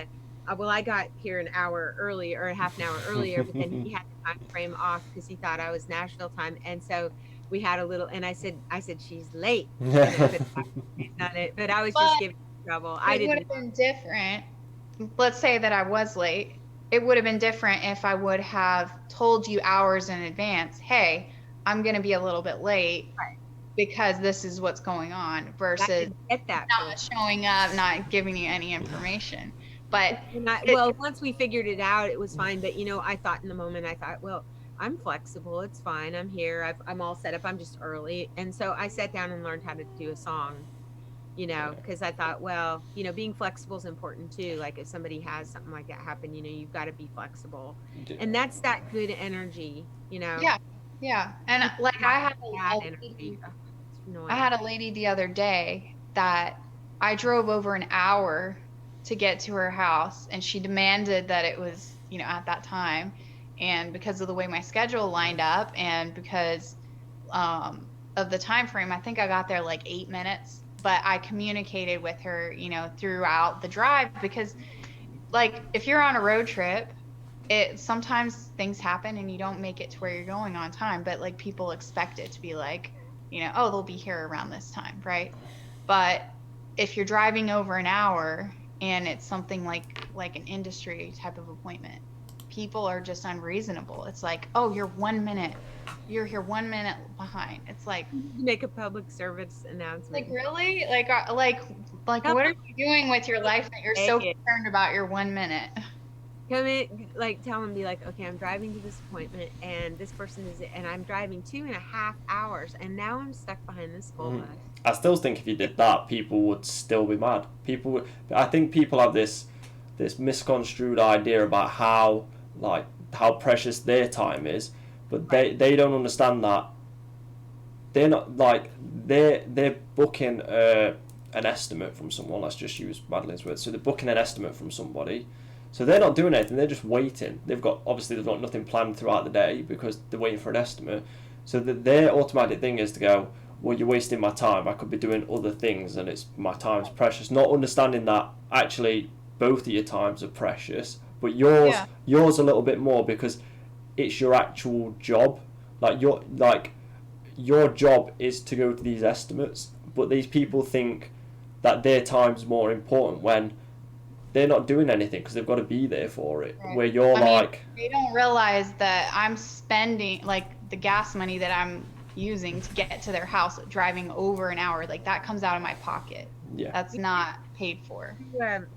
well, I got here an hour earlier or half an hour earlier, but then he had the time frame off because he thought I was national time, and so we had a little. And I said she's late, but on it. But I was just But giving you trouble. I it would didn't. have been different. Let's say that I was late. It would have been different if I would have told you hours in advance, hey, I'm going to be a little bit late because this is what's going on I versus didn't get that from. not showing up, not giving you any information. But it, Well, once we figured it out, it was fine. But I thought in the moment, I thought, well, I'm flexible. It's fine. I'm here. I'm all set up. I'm just early. And so I sat down and learned how to do a song. Yeah. because I thought, well, being flexible is important too. Like if somebody has something like that happen, you've got to be flexible. Yeah. And that's that good energy. Yeah, yeah. And People like have I had bad a energy. lady, Ugh, it's I annoying. had a lady the other day that I drove over an hour to get to her house, and she demanded that it was, at that time. And because of the way my schedule lined up, and because of the time frame, I think I got there like 8 minutes. But I communicated with her, throughout the drive, because like if you're on a road trip, it sometimes things happen and you don't make it to where you're going on time, but like people expect it to be like, oh, they'll be here around this time, right? But if you're driving over an hour and it's something like an industry type of appointment, people are just unreasonable. It's like, oh, you're here 1 minute behind. It's Make a public service like announcement. really, like Come what are you doing with your in, life that you're take so it. concerned about your 1 minute? Come in, like tell them, be like, okay, I'm driving to this appointment, and this person is, and I'm driving 2.5 hours, and now I'm stuck behind this school Mm. bus. I still think if you did that, people would still be mad. I think people have this misconstrued idea about how precious their time is, but Right. they don't understand that they're not like they're booking an estimate from someone. Let's just use Madeleine's words. So they're booking an estimate from somebody. So they're not doing anything. They're just waiting. They've got nothing planned throughout the day because they're waiting for an estimate. So that their automatic thing is to go, well, you're wasting my time. I could be doing other things, and it's my time's precious. Not understanding that actually both of your times are precious, but Yeah. yours a little bit more because it's your actual job. Your job is to go to these estimates, but these people think that their time's more important when they're not doing anything because they've got to be there for it. Right. Where you're I mean, like, they don't realize that I'm spending like the gas money that I'm using to get to their house, driving over an hour. Like that comes out of my pocket. yeah, That's not paid for.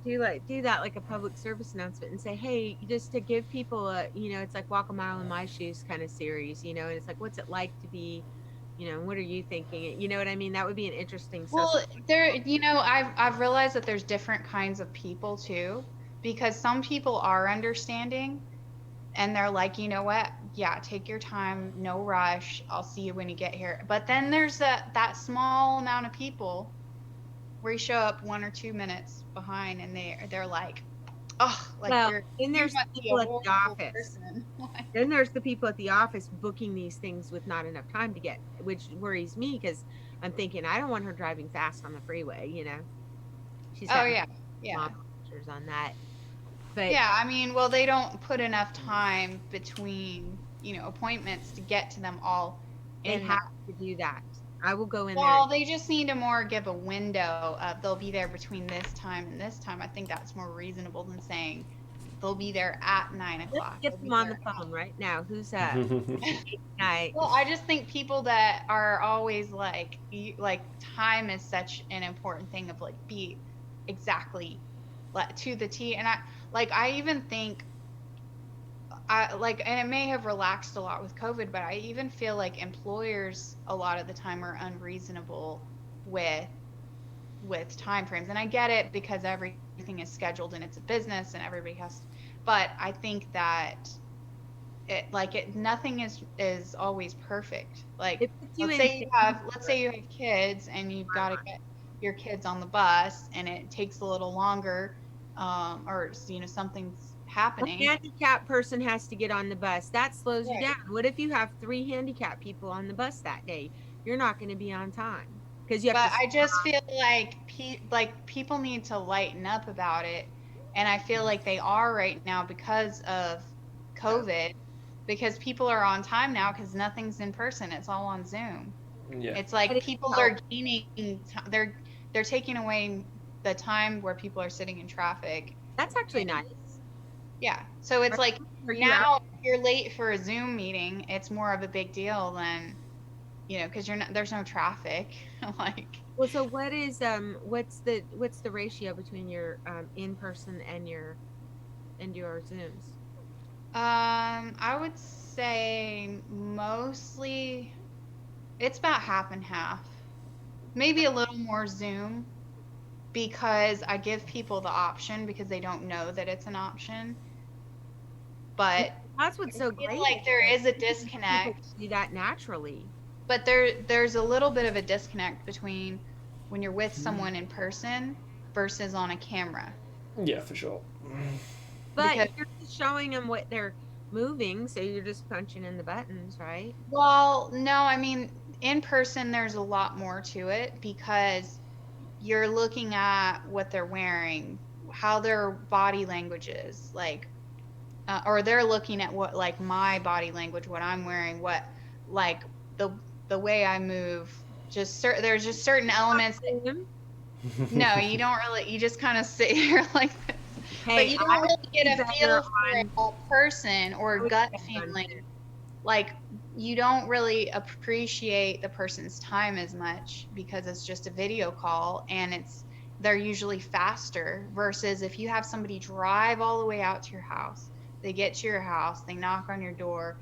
Do that like a public service announcement and say, hey, just to give people it's like walk a mile in my shoes kind of series, and it's like, what's it like to be, what are you thinking? You know what I mean? That would be an interesting social. Well, I've realized that there's different kinds of people too, because some people are understanding and they're like, you know what? Yeah, take your time, no rush. I'll see you when you get here. But then there's that small amount of people where you show up 1 or 2 minutes behind and they're like, oh, like Well, then you there's the must be a people at the horrible office. person. Then there's the people at the office booking these things with not enough time to get, which worries me because I'm thinking I don't want her driving fast on the freeway. She's Oh having yeah, yeah, monsters on that. But yeah. I mean, well, they don't put enough time between appointments to get to them all they in. have to do that. I will go in there. Well, they just need to more give a window of they'll be there between this time and this time. I think that's more reasonable than saying they'll be there at 9 Let's o'clock. get They'll them be on the there phone right now. Who's yeah, night? Well, I just think people that are always like time is such an important thing of like be exactly to the T. And I even think and it may have relaxed a lot with COVID, but I even feel like employers a lot of the time are unreasonable with time frames. And I get it because everything is scheduled and it's a business and everybody has, but I think that nothing is always perfect. Like It puts you in let's say you have kids and you've got to get your kids on the bus and it takes a little longer, or something's a happening. handicapped person has to get on the bus. That slows you Right. down. What if you have 3 handicapped people on the bus that day? You're not going to be on time because you have But to. I just feel like people need to lighten up about it, and I feel like they are right now because of COVID, because people are on time now because nothing's in person; it's all on Zoom. It's But like it people are helps. gaining, they're taking away the time where people are sitting in traffic. That's actually nice. Yeah, so it's like Are you out? now if you're late for a Zoom meeting, it's more of a big deal than because you're not there's no traffic. Like Well, so what's the ratio between your in person and your Zooms? I would say mostly it's about half and half. Maybe a little more Zoom, because I give people the option because they don't know that it's an option. But That's what's so I feel great. like there is a People disconnect. do that naturally. But there's a little bit of a disconnect between when you're with someone in person versus on a camera. Yeah, for sure. But Because, you're just showing them what they're moving, so you're just punching in the buttons, right? well, no, I mean, in person, there's a lot more to it because you're looking at what they're wearing, how their body language is, like, or they're looking at what, like, my body language, what I'm wearing, what, like, the the way I move. There's just certain elements that, no, you don't really, you just kind of sit here like this. But Hey, you I don't would really get be a better feel for on. a person or I would gut be better on feeling. video. Like, you don't really appreciate the person's time as much because it's just a video call and they're usually faster versus if you have somebody drive all the way out to your house. They get to your house, they knock on your door,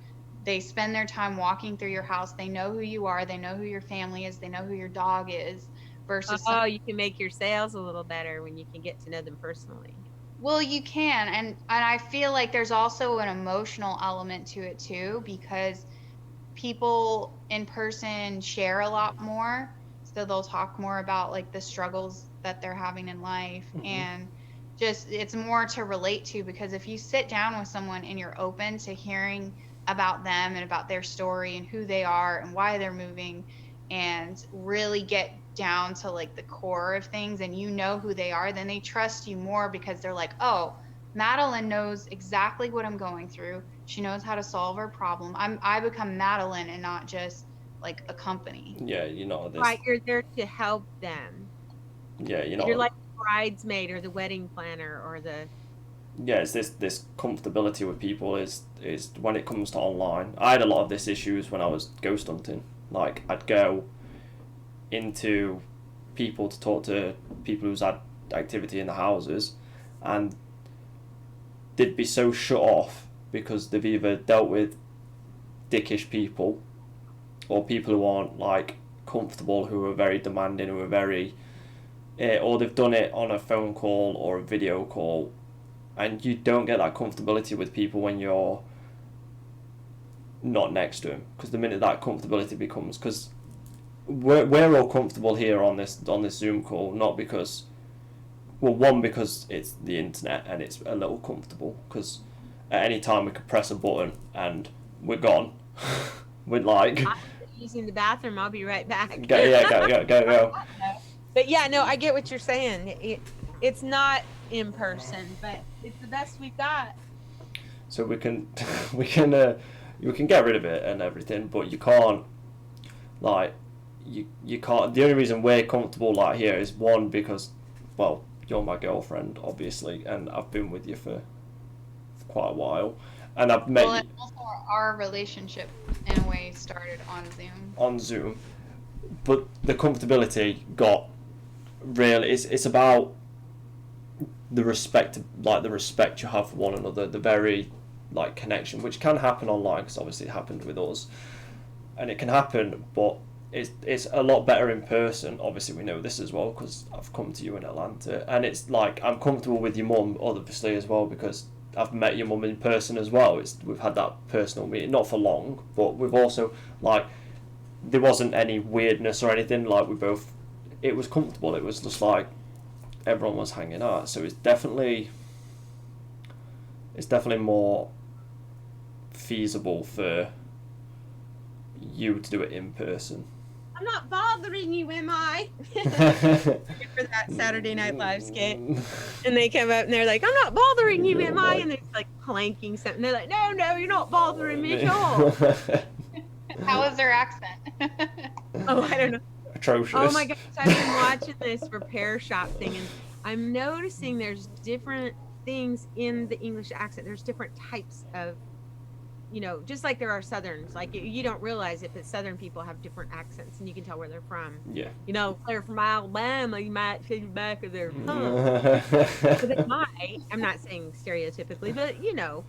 they spend their time walking through your house, they know who you are, they know who your family is, they know who your dog is versus Oh, you can make your sales a little better when you can get to know them personally. well, you can, and I feel like there's also an emotional element to it too because people in person share a lot more, so they'll talk more about like the struggles that they're having in life and just it's more to relate to because if you sit down with someone and you're open to hearing about them and about their story and who they are and why they're moving and really get down to like the core of things and you know who they are, then they trust you more because they're like, oh, Madeline knows exactly what I'm going through. She knows how to solve her problem. I become Madeline and not just like a company. Yeah, you know this. Right, you're there to help them. Yeah, you You're know. like the bridesmaid or the wedding planner or the. Yeah, it's this comfortability with people is when it comes to online. I had a lot of this issues when I was ghost hunting. Like I'd go into people to talk to people who's had activity in the houses, and they'd be so shut off because they've either dealt with dickish people or people who aren't like comfortable, who are very demanding, who are very, or they've done it on a phone call or a video call, and you don't get that comfortability with people when you're not next to them. Because the minute that comfortability becomes, because we're all comfortable here on this Zoom call, not because, well, one, because it's the internet and it's a little comfortable, because at any time we could press a button and we're gone. We're like, I'm using the bathroom. I'll be right back. go. But yeah, no, I get what you're saying. It's not in person, but it's the best we've got. So we can you can get rid of it and everything, but you can't, like, you can't. The only reason we're comfortable like here is one, because, well, you're my girlfriend obviously, and I've been with you for quite a while, and I've met Well, you and also our relationship in a way started on Zoom. on Zoom, but the comfortability got real. It's about the respect, like the respect you have for one another, the very like connection, which can happen online because obviously it happened with us, and it can happen, but it's a lot better in person. Obviously, we know this as well because I've come to you in Atlanta, and it's like I'm comfortable with your mum, obviously, as well, because I've met your mum in person as well. We've had that personal meeting, not for long, but we've also, like, there wasn't any weirdness or anything. Like, it was comfortable. It was just like everyone was hanging out. So it's definitely more feasible for you to do it in person. I'm not bothering you, am I? For that Saturday Night Live skit. And they come up and they're like, I'm not bothering you, am I? And it's like clanking something. They're like, no, you're not bothering me at all. How is their accent? Oh, I don't know. Atrocious. Oh my gosh, I've been watching this repair shop thing, and I'm noticing there's different things in the English accent. There's different types of, just like there are Southerns. Like you don't realize it, but Southern people have different accents, and you can tell where they're from. Yeah. They're from Alabama. You might see the back of their tongue. But they might. I'm not saying stereotypically, but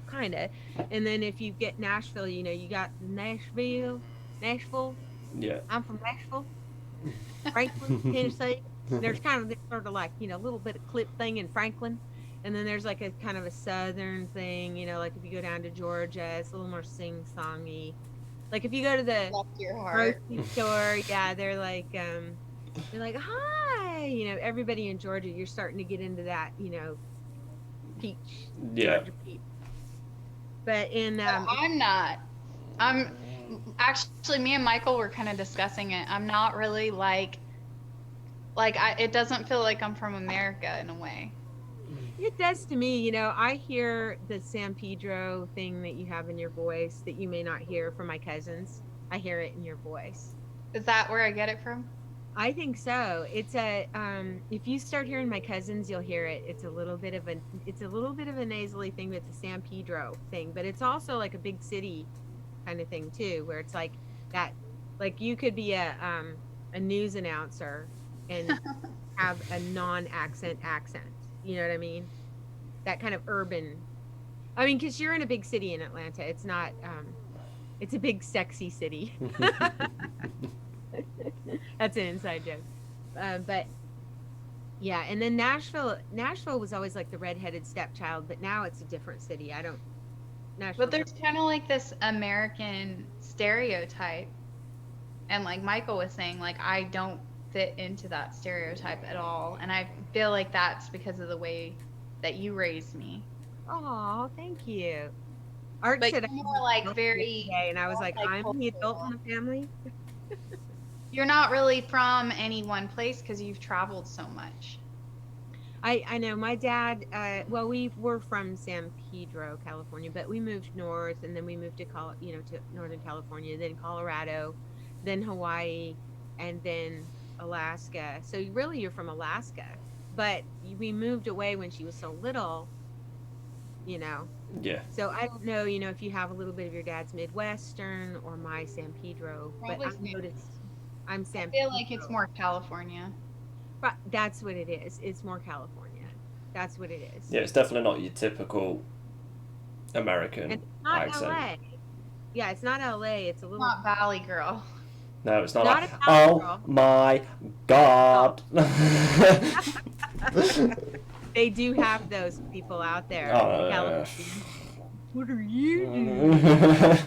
kind of. And then if you get Nashville, you got Nashville. Yeah. I'm from Nashville. Franklin, Tennessee. There's kind of this sort of like, a little bit of clip thing in Franklin. And then there's like a kind of a southern thing, like if you go down to Georgia, it's a little more sing-songy. Like if you go to the Bless your heart. grocery store, yeah, they're like, hi, everybody in Georgia, you're starting to get into that, peach, Yeah. Georgia peach. But in, No, I'm not. I'm actually, me and Michael were kind of discussing it. I'm not really it doesn't feel like I'm from America in a way. it does to me, I hear the San Pedro thing that you have in your voice that you may not hear from my cousins. I hear it in your voice. Is that where I get it from? I think so. It's if you start hearing my cousins, you'll hear it. It's a little bit of a nasally thing, but it's a San Pedro thing, but it's also like a big city kind of thing too, where it's like that, like you could be a news announcer and have a non-accent accent. You know what I mean? That kind of urban. I mean, because you're in a big city in Atlanta. It's not. It's a big sexy city. That's an inside joke. But yeah, and then Nashville was always like the redheaded stepchild, but now it's a different city. I don't. Nashville. But there's kind of like this American stereotype. And like Michael was saying, like I don't fit into that stereotype at all. And I feel like that's because of the way that you raised me. Oh, thank you. Art But said you're more like very today, and I was like, I'm the adult cultural. in the family. You're not really from any one place because you've traveled so much. I know my dad. Well, we were from San Pedro, California, but we moved north, and then we moved to to Northern California, then Colorado, then Hawaii, and then Alaska. So really, you're from Alaska, but we moved away when she was so little. Yeah. So I don't know, if you have a little bit of your dad's Midwestern or my San Pedro, but Probably I've San noticed I'm San I feel Pedro. like it's more California. But that's what it is. It's more California. That's what it is. Yeah, it's definitely not your typical American It's not accent. LA. Yeah, it's not LA. It's a little. Not Valley Girl. No, it's not, Not like, a Valley girl. my God. They do have those people out there. Oh, in yeah. California. What are you doing?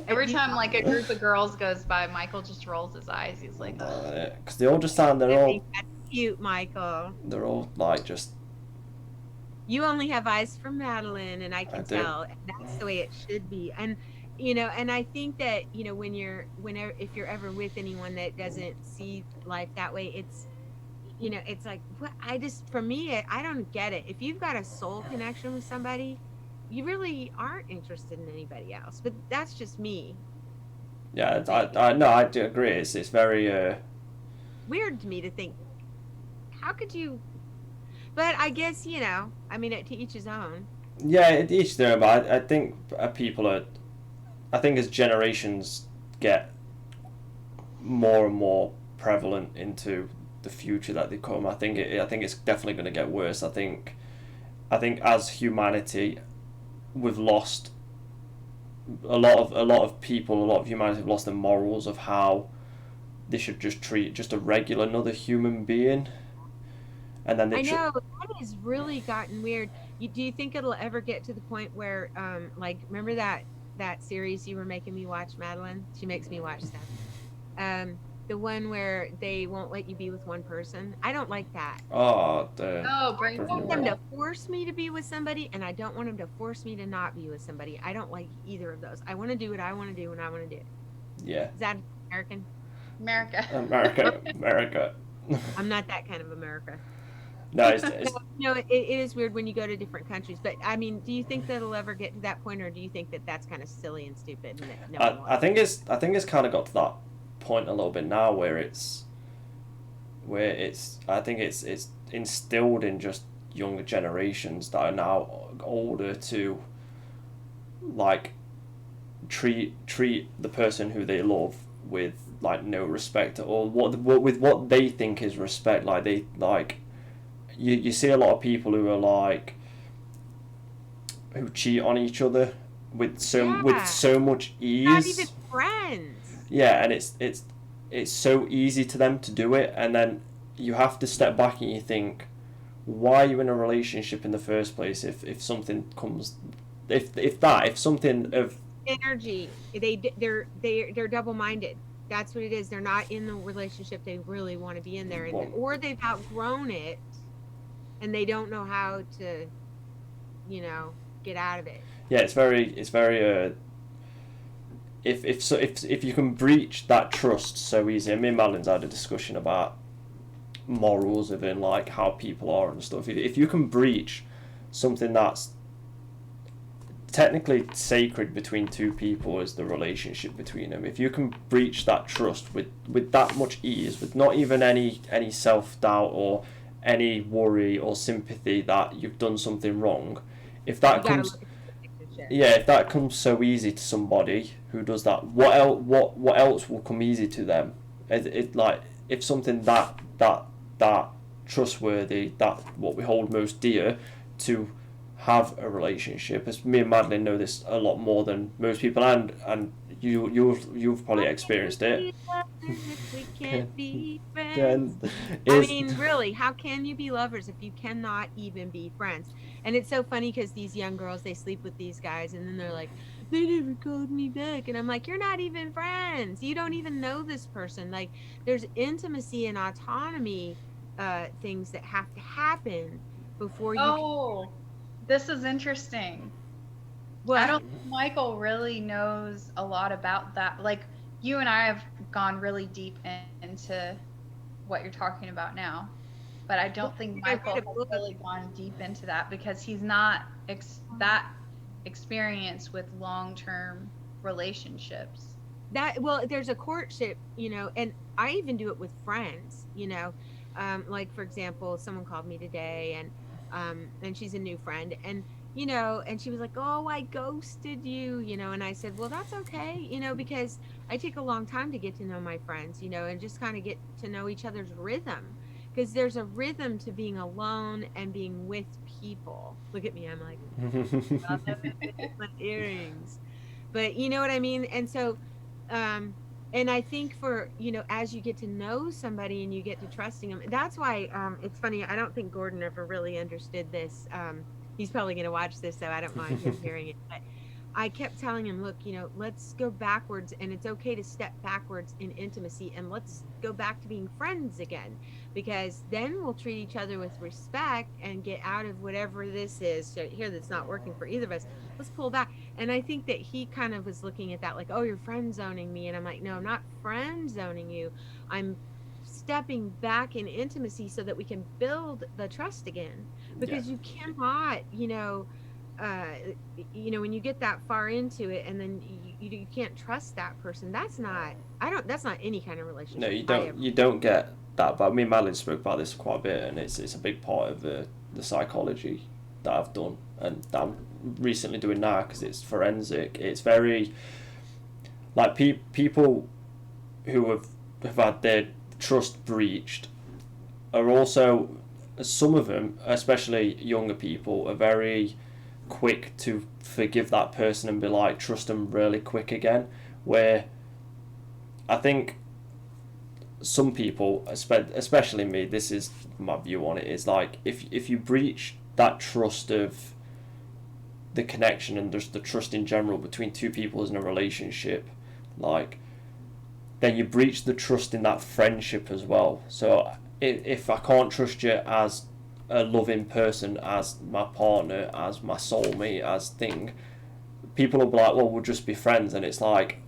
Every time like a group of girls goes by, Michael just rolls his eyes. He's like, ugh. Because they all just sound, I they're think that's cute, Michael. all like just, You only have eyes for Madeleine, and I can do. tell. And that's the way it should be. And and I think that whenever if you're ever with anyone that doesn't see life that way, it's like what for me, I don't get it. If you've got a soul connection with somebody, you really aren't interested in anybody else. But that's just me. yeah, I do agree. It's very, Weird to me to think, how could you? But I guess I mean, to each his own. yeah, each their own, but I think I think as generations get more and more prevalent into the future that they come, I think it's definitely going to get worse. I think as humanity, we've lost a lot of people, a lot of humanity have lost the morals of how they should just treat just a regular another human being, and then I know that has really gotten weird. Do you think it'll ever get to the point where, like, remember that series you were making me watch, Madeleine? She makes me watch stuff. The one where they won't let you be with one person. I don't like that. oh Oh, I Brave want them New to World. force me to be with somebody, and I don't want them to force me to not be with somebody. I don't like either of those. I want to do what I want to do when I want to do it. yeah, Is that American? America. America. I'm not that kind of America. No, it's It is weird when you go to different countries. But I mean, do you think that it'll ever get to that point, or do you think that that's kind of silly and stupid? And that no one I think it's kind of got to that point a little bit now where I think it's instilled in just younger generations that are now older to like treat the person who they love with like no respect or with what they think is respect. Like they like you see a lot of people who are like who cheat on each other with so much ease. Not even friends. Yeah, and it's so easy to them to do it, and then you have to step back and you think, why are you in a relationship in the first place if something comes, if something of Energy. They're double-minded. That's what it is. They're not in the relationship they really want to be in there, and one. or they've outgrown it and they don't know how to, get out of it. Yeah, it's very if you can breach that trust so easy. And me and Madeline's had a discussion about morals within like how people are and stuff. If you can breach something that's technically sacred between two people, is the relationship between them. If you can breach that trust with that much ease, with not even any self doubt or any worry or sympathy that you've done something wrong, if You that got to comes, look at the relationship. yeah, if that comes so easy to somebody who does that, what else will come easy to them? It like if something that trustworthy, that what we hold most dear to have a relationship. As me and Madeline know this a lot more than most people, and you've probably How can we experienced it. be lovers if we can't be friends? Then I is mean, really, how can you be lovers if you cannot even be friends? And it's so funny because these young girls, they sleep with these guys and then they're like, they never called me back. And I'm like, you're not even friends. You don't even know this person. Like, there's intimacy and autonomy things that have to happen before you can. Oh, this is interesting. I What? don't think Michael really knows a lot about that. Like, you and I have gone really deep into what you're talking about now, but I Well, don't think I Michael read a has book. really gone deep into that because he's not that experienced with long-term relationships. That well, there's a courtship, and I even do it with friends, like for example, someone called me today, and she's a new friend, and she was like, oh, I ghosted you, and I said, well, that's okay, because I take a long time to get to know my friends, and just kind of get to know each other's rhythm, because there's a rhythm to being alone and being with people. Look at me, I'm like, I'll never finish my earrings, but you know what I mean. And so um and I think for, as you get to know somebody and you get to trusting them, that's why it's funny, I don't think Gordon ever really understood this. He's probably going to watch this, so I don't mind him hearing it, but I kept telling him, look, let's go backwards, and it's okay to step backwards in intimacy, and let's go back to being friends again, because then we'll treat each other with respect and get out of whatever this is here that's not working for either of us. Let's pull back. And I think that he kind of was looking at that like, oh, you're friend zoning me. And I'm like, no, I'm not friend zoning you. I'm stepping back in intimacy so that we can build the trust again. yeah. Because you cannot, uh, when you get that far into it and then you can't trust that person, that's not any kind of No, relationship you I don't ever. you don't get that. But me and Madeline spoke about this quite a bit, and it's a big part of the psychology that I've done and that I'm recently doing now because it's forensic. It's very like people who have had their trust breached are also, some of them, especially younger people, are very quick to forgive that person and be like trust them really quick again. Where I think some people, especially me, this is my view on it, is like if you breach that trust of the connection and just the trust in general between two people in a relationship, like then you breach the trust in that friendship as well. So if I can't trust you as a loving person, as my partner, as my soulmate, as thing, people will be like, well, we'll just be friends, and it's like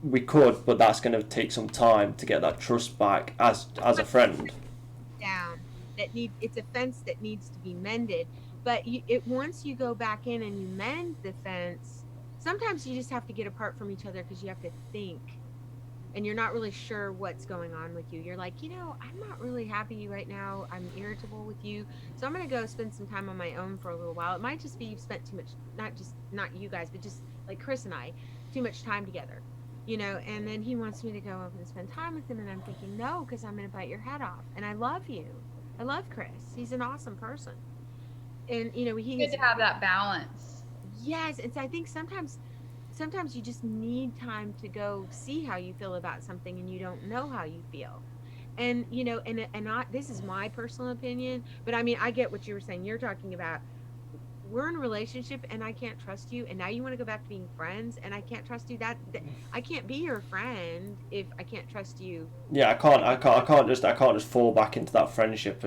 we could, but that's going to take some time to get that trust back as a friend. Down it's a fence that needs to be mended, but once you go back in and you mend the fence, sometimes you just have to get apart from each other because you have to think, and you're not really sure what's going on with you. You're like, I'm not really happy right now, I'm irritable with you, so I'm going to go spend some time on my own for a little while. It might just be you've spent too much, not you guys, but just like Chris and I, too much time together, and then he wants me to go over and spend time with him, and I'm thinking, no, because I'm going to bite your head off, and I love you. I love Chris. He's an awesome person. And he Good is. to have that balance. Yes, and so I think sometimes you just need time to go see how you feel about something and you don't know how you feel. And this is my personal opinion, but I mean, I get what you were saying. You're talking about, we're in a relationship and I can't trust you, and now you want to go back to being friends and I can't trust you. That I can't be your friend if I can't trust you. Yeah, I can't just fall back into that friendship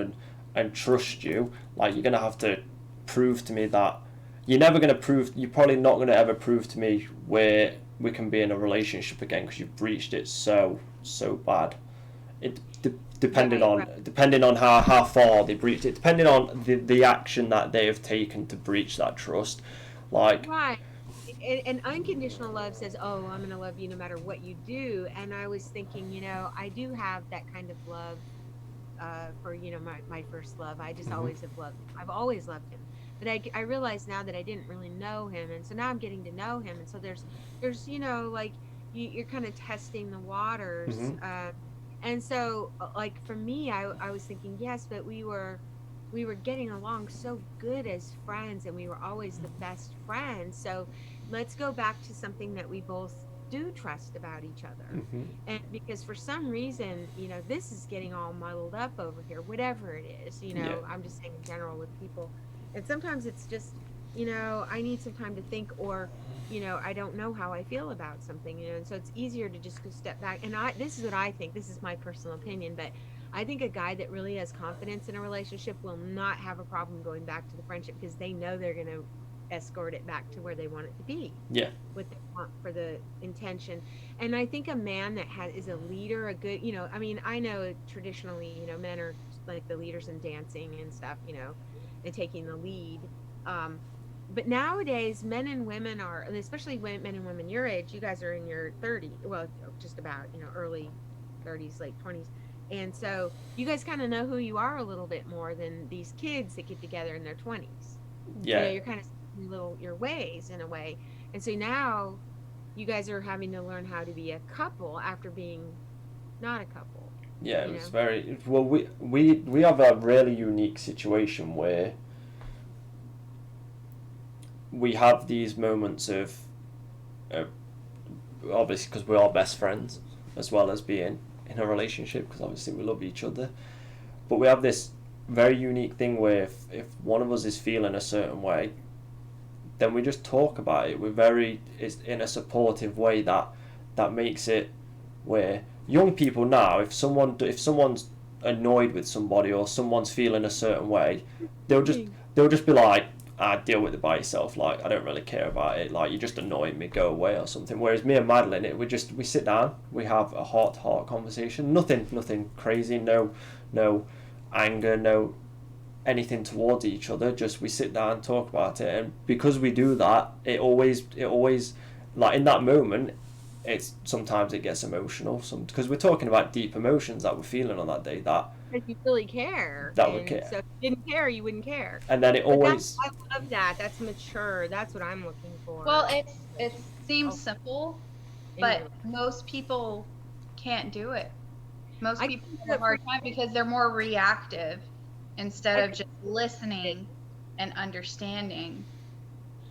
and trust you. Like, you're gonna have to prove to me that you're probably not gonna ever prove to me where we can be in a relationship again, because you've breached it so bad. It depending Right, on right, depending on how far they breached it, depending on the action that they have taken to breach that trust. Like, right. And unconditional love says, "Oh, I'm going to love you no matter what you do." And I was thinking, I do have that kind of love for my first love. I just mhm, always have loved him. I've always loved him, but I realize now that I didn't really know him, and so now I'm getting to know him, and so there's like you're kind of testing the waters, mhm, and so like for me, I was thinking yes, but we were getting along so good as friends, and we were always the best friends. So let's go back to something that we both do trust about each other. mhm, And because for some reason, this is getting all muddled up over here, whatever it is, yeah, I'm just saying in general with people. And sometimes it's just, I need some time to think, or, I don't know how I feel about something, and so it's easier to just go step back. And this is what I think, this is my personal opinion, but I think a guy that really has confidence in a relationship will not have a problem going back to the friendship, because they know they're going to escort it back to where they want it to be, yeah, what they want for the intention. And I think a man that is a leader, a good, I mean, I know traditionally, men are like the leaders in dancing and stuff, and taking the lead. Um, but nowadays, men and women are, and especially men and women your age, you guys are in your 30, well, just about, early 30s, late 20s. And so you guys kind of know who you are a little bit more than these kids that get together in their 20s. yeah, You're kind of your ways in a way. And so now you guys are having to learn how to be a couple after being not a couple, yeah. you It was know? very well. We have a really unique situation where we have these moments of, uh, obviously, because we're all best friends, as well as being in a relationship, because obviously we love each other. But we have this very unique thing where if one of us is feeling a certain way, then we just talk about it. It's in a supportive way that makes it where young people now, if someone's annoyed with somebody or someone's feeling a certain way, they'll just Kidding. they'll just be like, deal with it by yourself. Like, I don't really care about it. Like, you're just annoying me. Go away or something. Whereas me and Madeline, we sit down, we have a heart to heart conversation. Nothing crazy. No anger. No anything towards each other. Just we sit down and talk about it. And because we do that, it always like in that moment, it's sometimes it gets emotional. Because we're talking about deep emotions that we're feeling on that day. Because you really care. That we And care. so if you didn't care, you wouldn't care. And then it But always. I love that. That's mature. That's what I'm looking Well, for. it seems Oh, simple, but anyway, most people can't do it. Most I people can do have a it for hard time because they're more reactive instead I of can just do it. listening and understanding.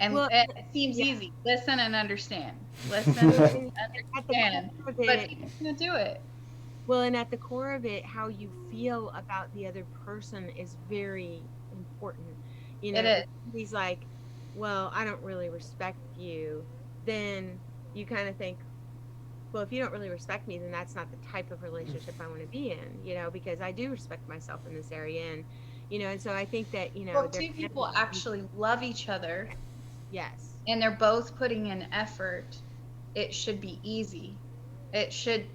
And Well, it seems yeah. easy. Listen and understand. Listen Well, and and at the understand. core of But it, people can't do it. well, and at the core of it, how you feel about the other person is very important. It If is. somebody's like, well, I don't really respect you, then you kind of think, well, if you don't really respect me, then that's not the type of relationship I want to be in, because I do respect myself in this area. And so I think that, Well, there two can people be, actually love each other yes. and they're both putting in effort. It should be easy. It should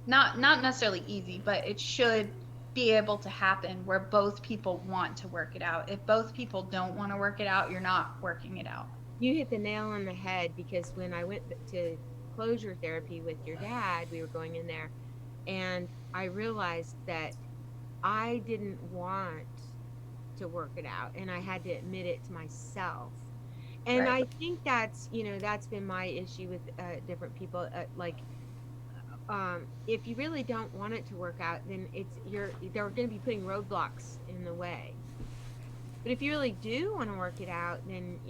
not necessarily easy, but it should be able to happen where both people want to work it out. If both people don't want to work it out, you're not working it out. You hit the nail on the head, because when I went to closure therapy with your dad, we were going in there, and I realized that I didn't want to work it out, and I had to admit it to myself. And Right. I think that's been my issue with different people. Like, if you really don't want it to work out, then they're going to be putting roadblocks in the way. But if you really do want to work it out, then,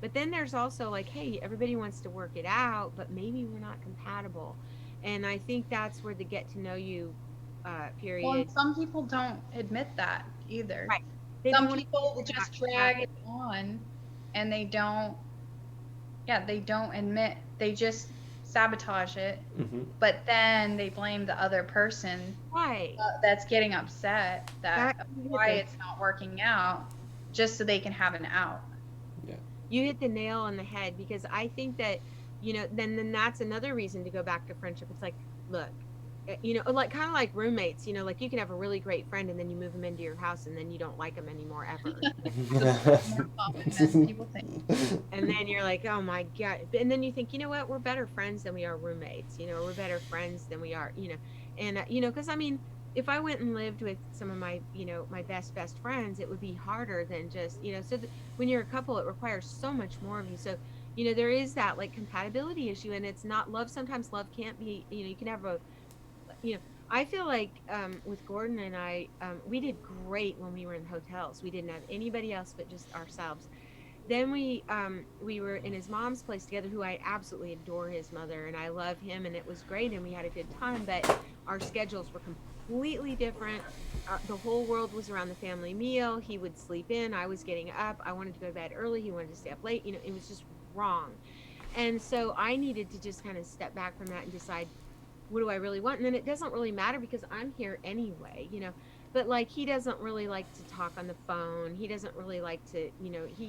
but then there's also like, hey, everybody wants to work it out, but maybe we're not compatible. And I think that's where the get to know you Well, and period. some people don't admit that either. Right. They don't Some want people to just not drag it on and they don't, yeah, they don't admit, they just sabotage it, Mm-hmm. but then they blame the other person right. that's getting upset That that you hit why the it's not working out just so they can have an out. Yeah. you hit the nail on the head because I think that, then that's another reason to go back to friendship. It's like, look, like kind of like roommates, like you can have a really great friend and then you move them into your house and then you don't like them anymore ever. This is more common than people think. And then you're like, oh my God. And then you think, you know what? We're better friends than we are roommates. We're better friends than we are, and, because I mean, if I went and lived with some of my, my best friends, it would be harder than just, so when you're a couple, it requires so much more of you. So, there is that like compatibility issue and it's not love. Sometimes love can't be, you can have a, you know, I feel like with Gordon and I, we did great when we were in hotels. We didn't have anybody else but just ourselves. Then we were in his mom's place together, who I absolutely adore his mother and I love him and it was great and we had a good time, but our schedules were completely different. The whole world was around the family meal. He would sleep in, I was getting up, I wanted to go to bed early, he wanted to stay up late, it was just wrong. And so I needed to just kind of step back from that and decide, what do I really want? And then it doesn't really matter because I'm here anyway. But like he doesn't really like to talk on the phone. He doesn't really like to,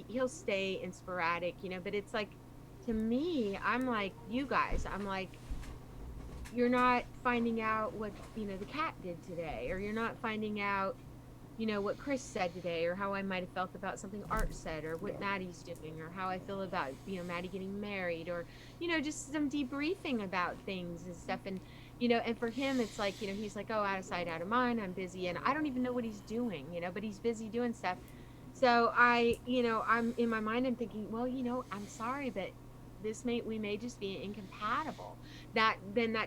he'll stay in sporadic, but it's like, to me, I'm like you guys. I'm like, you're not finding out what, the cat did today, or you're not finding out, what Chris said today, or how I might have felt about something Art said, or what Maddie's doing, or how I feel about, Maddie getting married, or, just some debriefing about things and stuff. And for him, it's like, he's like, oh, out of sight, out of mind. I'm busy. And I don't even know what he's doing, but he's busy doing stuff. So I'm in my mind, I'm thinking, well, I'm sorry, but we may just be incompatible. That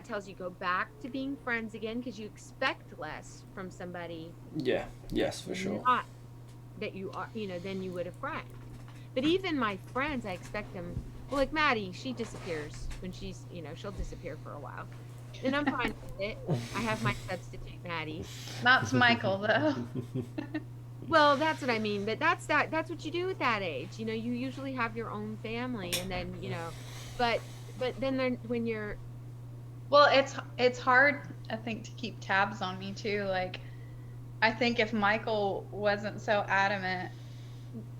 tells you go back to being friends again because you expect less from somebody Yeah. Yes, for sure. not that you are, than you would a friend. But even my friends, I expect them. Well, like Maddie, she disappears when she's, she'll disappear for a while, and I'm fine with it. I have my substitute Maddies. Not to Michael though. Well, that's what I mean. But that's what you do at that age. You usually have your own family, and then but then when you're Well, it's hard, I think, to keep tabs on me too. Like, I think if Michael wasn't so adamant,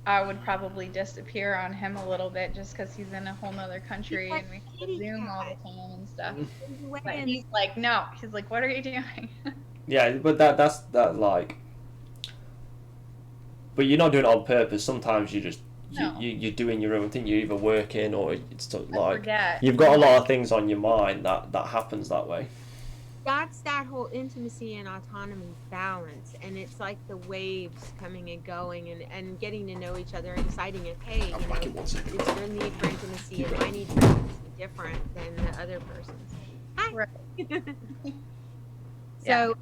I would probably disappear on him a little bit just because he's in a whole nother he's country like and we a have to kitty Zoom all cat, the time and stuff. stays away But and he's like, no. He's like, what are you doing? Yeah, but that's that like. But you're not doing it on purpose. Sometimes you just No, you're doing your own thing. You're either working or it's I like forget. you've got a lot of things on your mind that happens that way. that's that whole intimacy and autonomy balance, and it's like the waves coming and going, and getting to know each other and deciding if, hey, I'm back in 1 second. it's your need for intimacy and my need for intimacy different than the other person's. Hi. Right. So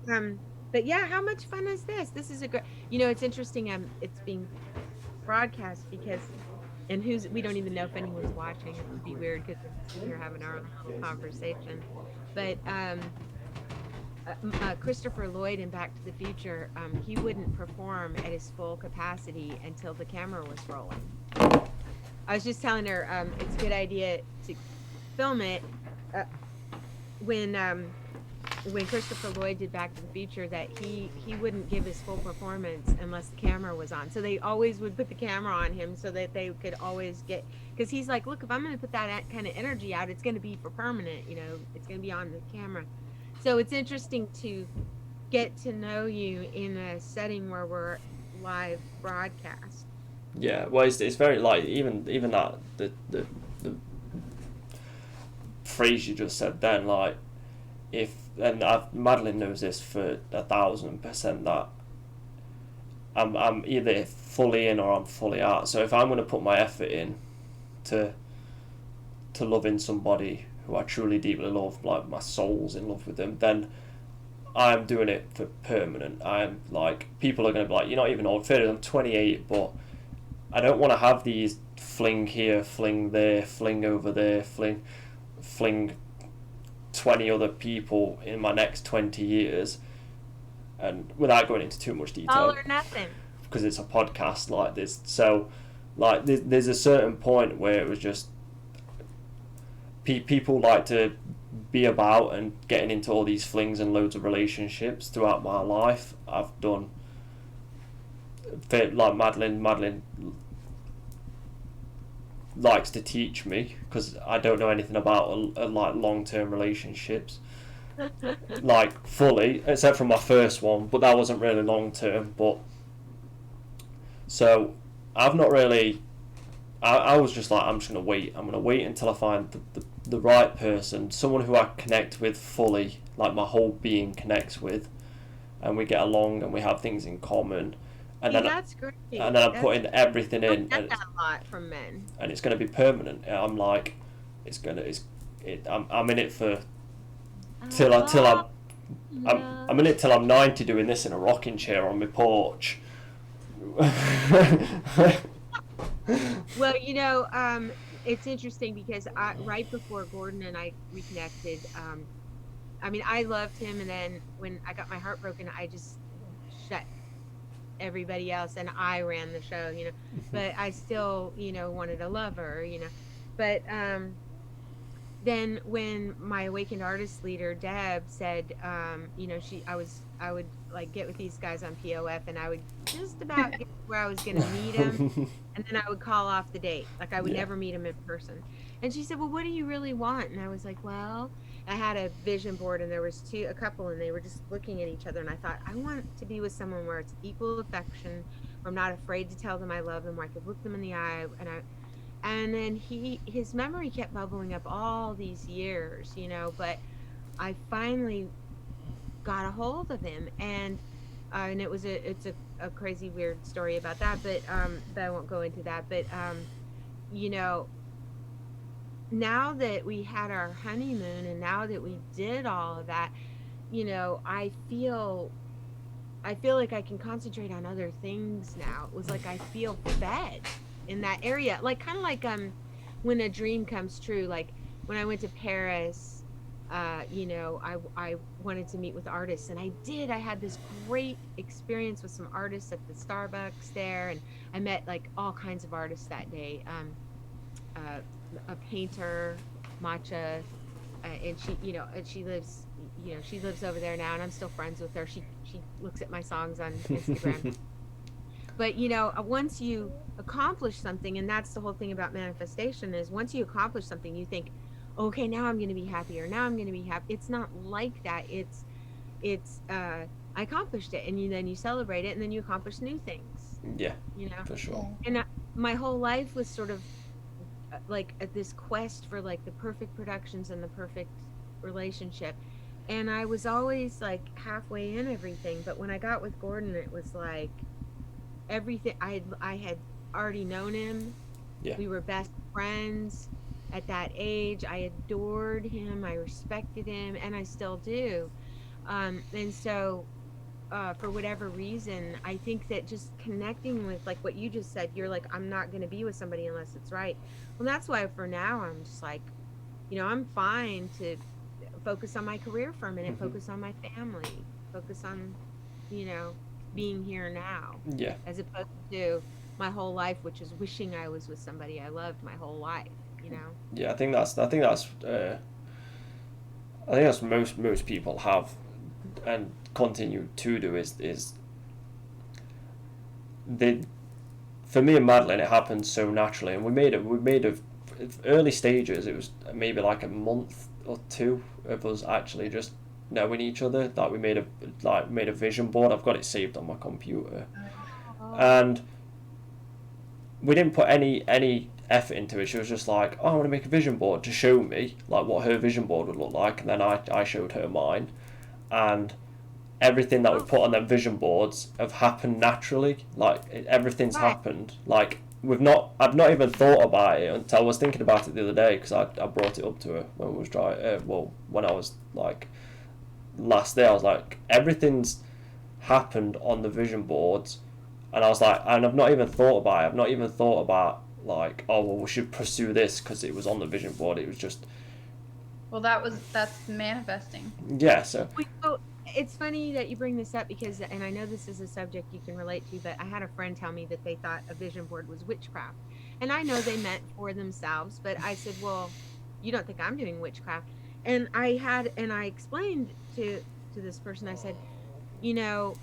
but yeah, how much fun is this is a great, it's interesting, it's being broadcast because, and we don't even know if anyone's watching. It would be weird because we're sitting here having our own little conversation. But Christopher Lloyd in Back to the Future, he wouldn't perform at his full capacity until the camera was rolling. I was just telling her, it's a good idea to film it when Christopher Lloyd did Back to the Future, that he wouldn't give his full performance unless the camera was on. So they always would put the camera on him so that they could always get, because he's like, look, if I'm going to put that kind of energy out, it's going to be for permanent, it's going to be on the camera. So it's interesting to get to know you in a setting where we're live broadcast. Yeah, well, it's very like even that the phrase you just said then, like if, and Madeleine knows this for 1,000% that I'm either fully in or I'm fully out. So if I'm going to put my effort in to loving somebody who I truly deeply love, like my soul's in love with them, then I'm doing it for permanent. I'm like, people are going to be like, you're not even old, fair, I'm 28, but I don't want to have these fling here, fling there, fling over there, fling 20 other people in my next 20 years and without going into too much All detail, or nothing. because it's a podcast like this. So, like, there's a certain point where it was just people like to be about and getting into all these flings and loads of relationships throughout my life. I've done, like Madeleine likes to teach me because I don't know anything about like long-term relationships, like fully, except for my first one, but that wasn't really long-term. But so I've not really. I was just like, I'm just gonna wait. I'm gonna wait until I find the right person, someone who I connect with fully, like my whole being connects with, and we get along and we have things in common. And then That's great. and then I'm putting everything in, I get that a lot from men. and it's gonna be permanent. I'm like, I'm in it for till I'm in it till I'm 90 doing this in a rocking chair on my porch. Well, it's interesting because right before Gordon and I reconnected, I mean, I loved him, and then when I got my heart broken, I just shut everybody else and I ran the show, but I still, wanted a lover, but then when my awakened artist leader Deb said, I would like get with these guys on POF, and I would just about get where I was gonna meet him, and then I would call off the date, like I would never meet him in person. And she said, well, what do you really want? And I was like, well, I had a vision board, and there was a couple, and they were just looking at each other, and I thought, I want to be with someone where it's equal affection, where I'm not afraid to tell them I love them, where I could look them in the eye, and then his memory kept bubbling up all these years, but I finally got a hold of him, and it's a crazy weird story about that, but I won't go into that. But now that we had our honeymoon, and now that we did all of that, I feel like I can concentrate on other things now. It was like I feel fed in that area, like kind of like when a dream comes true, like when I went to Paris, I wanted to meet with artists, and I did. I had this great experience with some artists at the Starbucks there, and I met like all kinds of artists that day. A painter, Matcha, and she lives over there now, and I'm still friends with her. She looks at my songs on Instagram. But once you accomplish something, and that's the whole thing about manifestation, is once you accomplish something, you think, okay, now I'm going to be happier. Now I'm going to be happy. It's not like that. I accomplished it, and then you celebrate it, and then you accomplish new things. Yeah, for sure. And my whole life was sort of like this quest for like the perfect productions and the perfect relationship, and I was always like halfway in everything. But when I got with Gordon, it was like everything. I had already known him. Yeah. We were best friends at that age. I adored him. I respected him, and I still do. And so, for whatever reason, I think that just connecting with, like what you just said, you're like, I'm not going to be with somebody unless it's right. Well, that's why for now I'm just like, I'm fine to focus on my career for a minute, focus on my family, focus on, being here now. Yeah. As opposed to my whole life, which is wishing I was with somebody I loved my whole life. Yeah, I think that's most people have and continue to do is they. For me and Madeleine, it happened so naturally, and we made a early stages. It was maybe like a month or two of us actually just knowing each other. Like we made a vision board. I've got it saved on my computer, and we didn't put any effort into it. She was just like, oh, I want to make a vision board to show me like what her vision board would look like, and then I showed her mine, and everything that we put on them vision boards have happened naturally. Like everything's happened. Like I've not even thought about it until I was thinking about it the other day, because I brought it up to her when we was when I was like last day. I was like, everything's happened on the vision boards, and I was like, and I've not even thought about it. I've not even thought about like, oh well, we should pursue this because it was on the vision board. It was just. Well, that's manifesting. Yeah. So. It's funny that you bring this up because, and I know this is a subject you can relate to, but I had a friend tell me that they thought a vision board was witchcraft. And I know they meant for themselves, but I said, well, you don't think I'm doing witchcraft? And I explained to this person, I said, you know,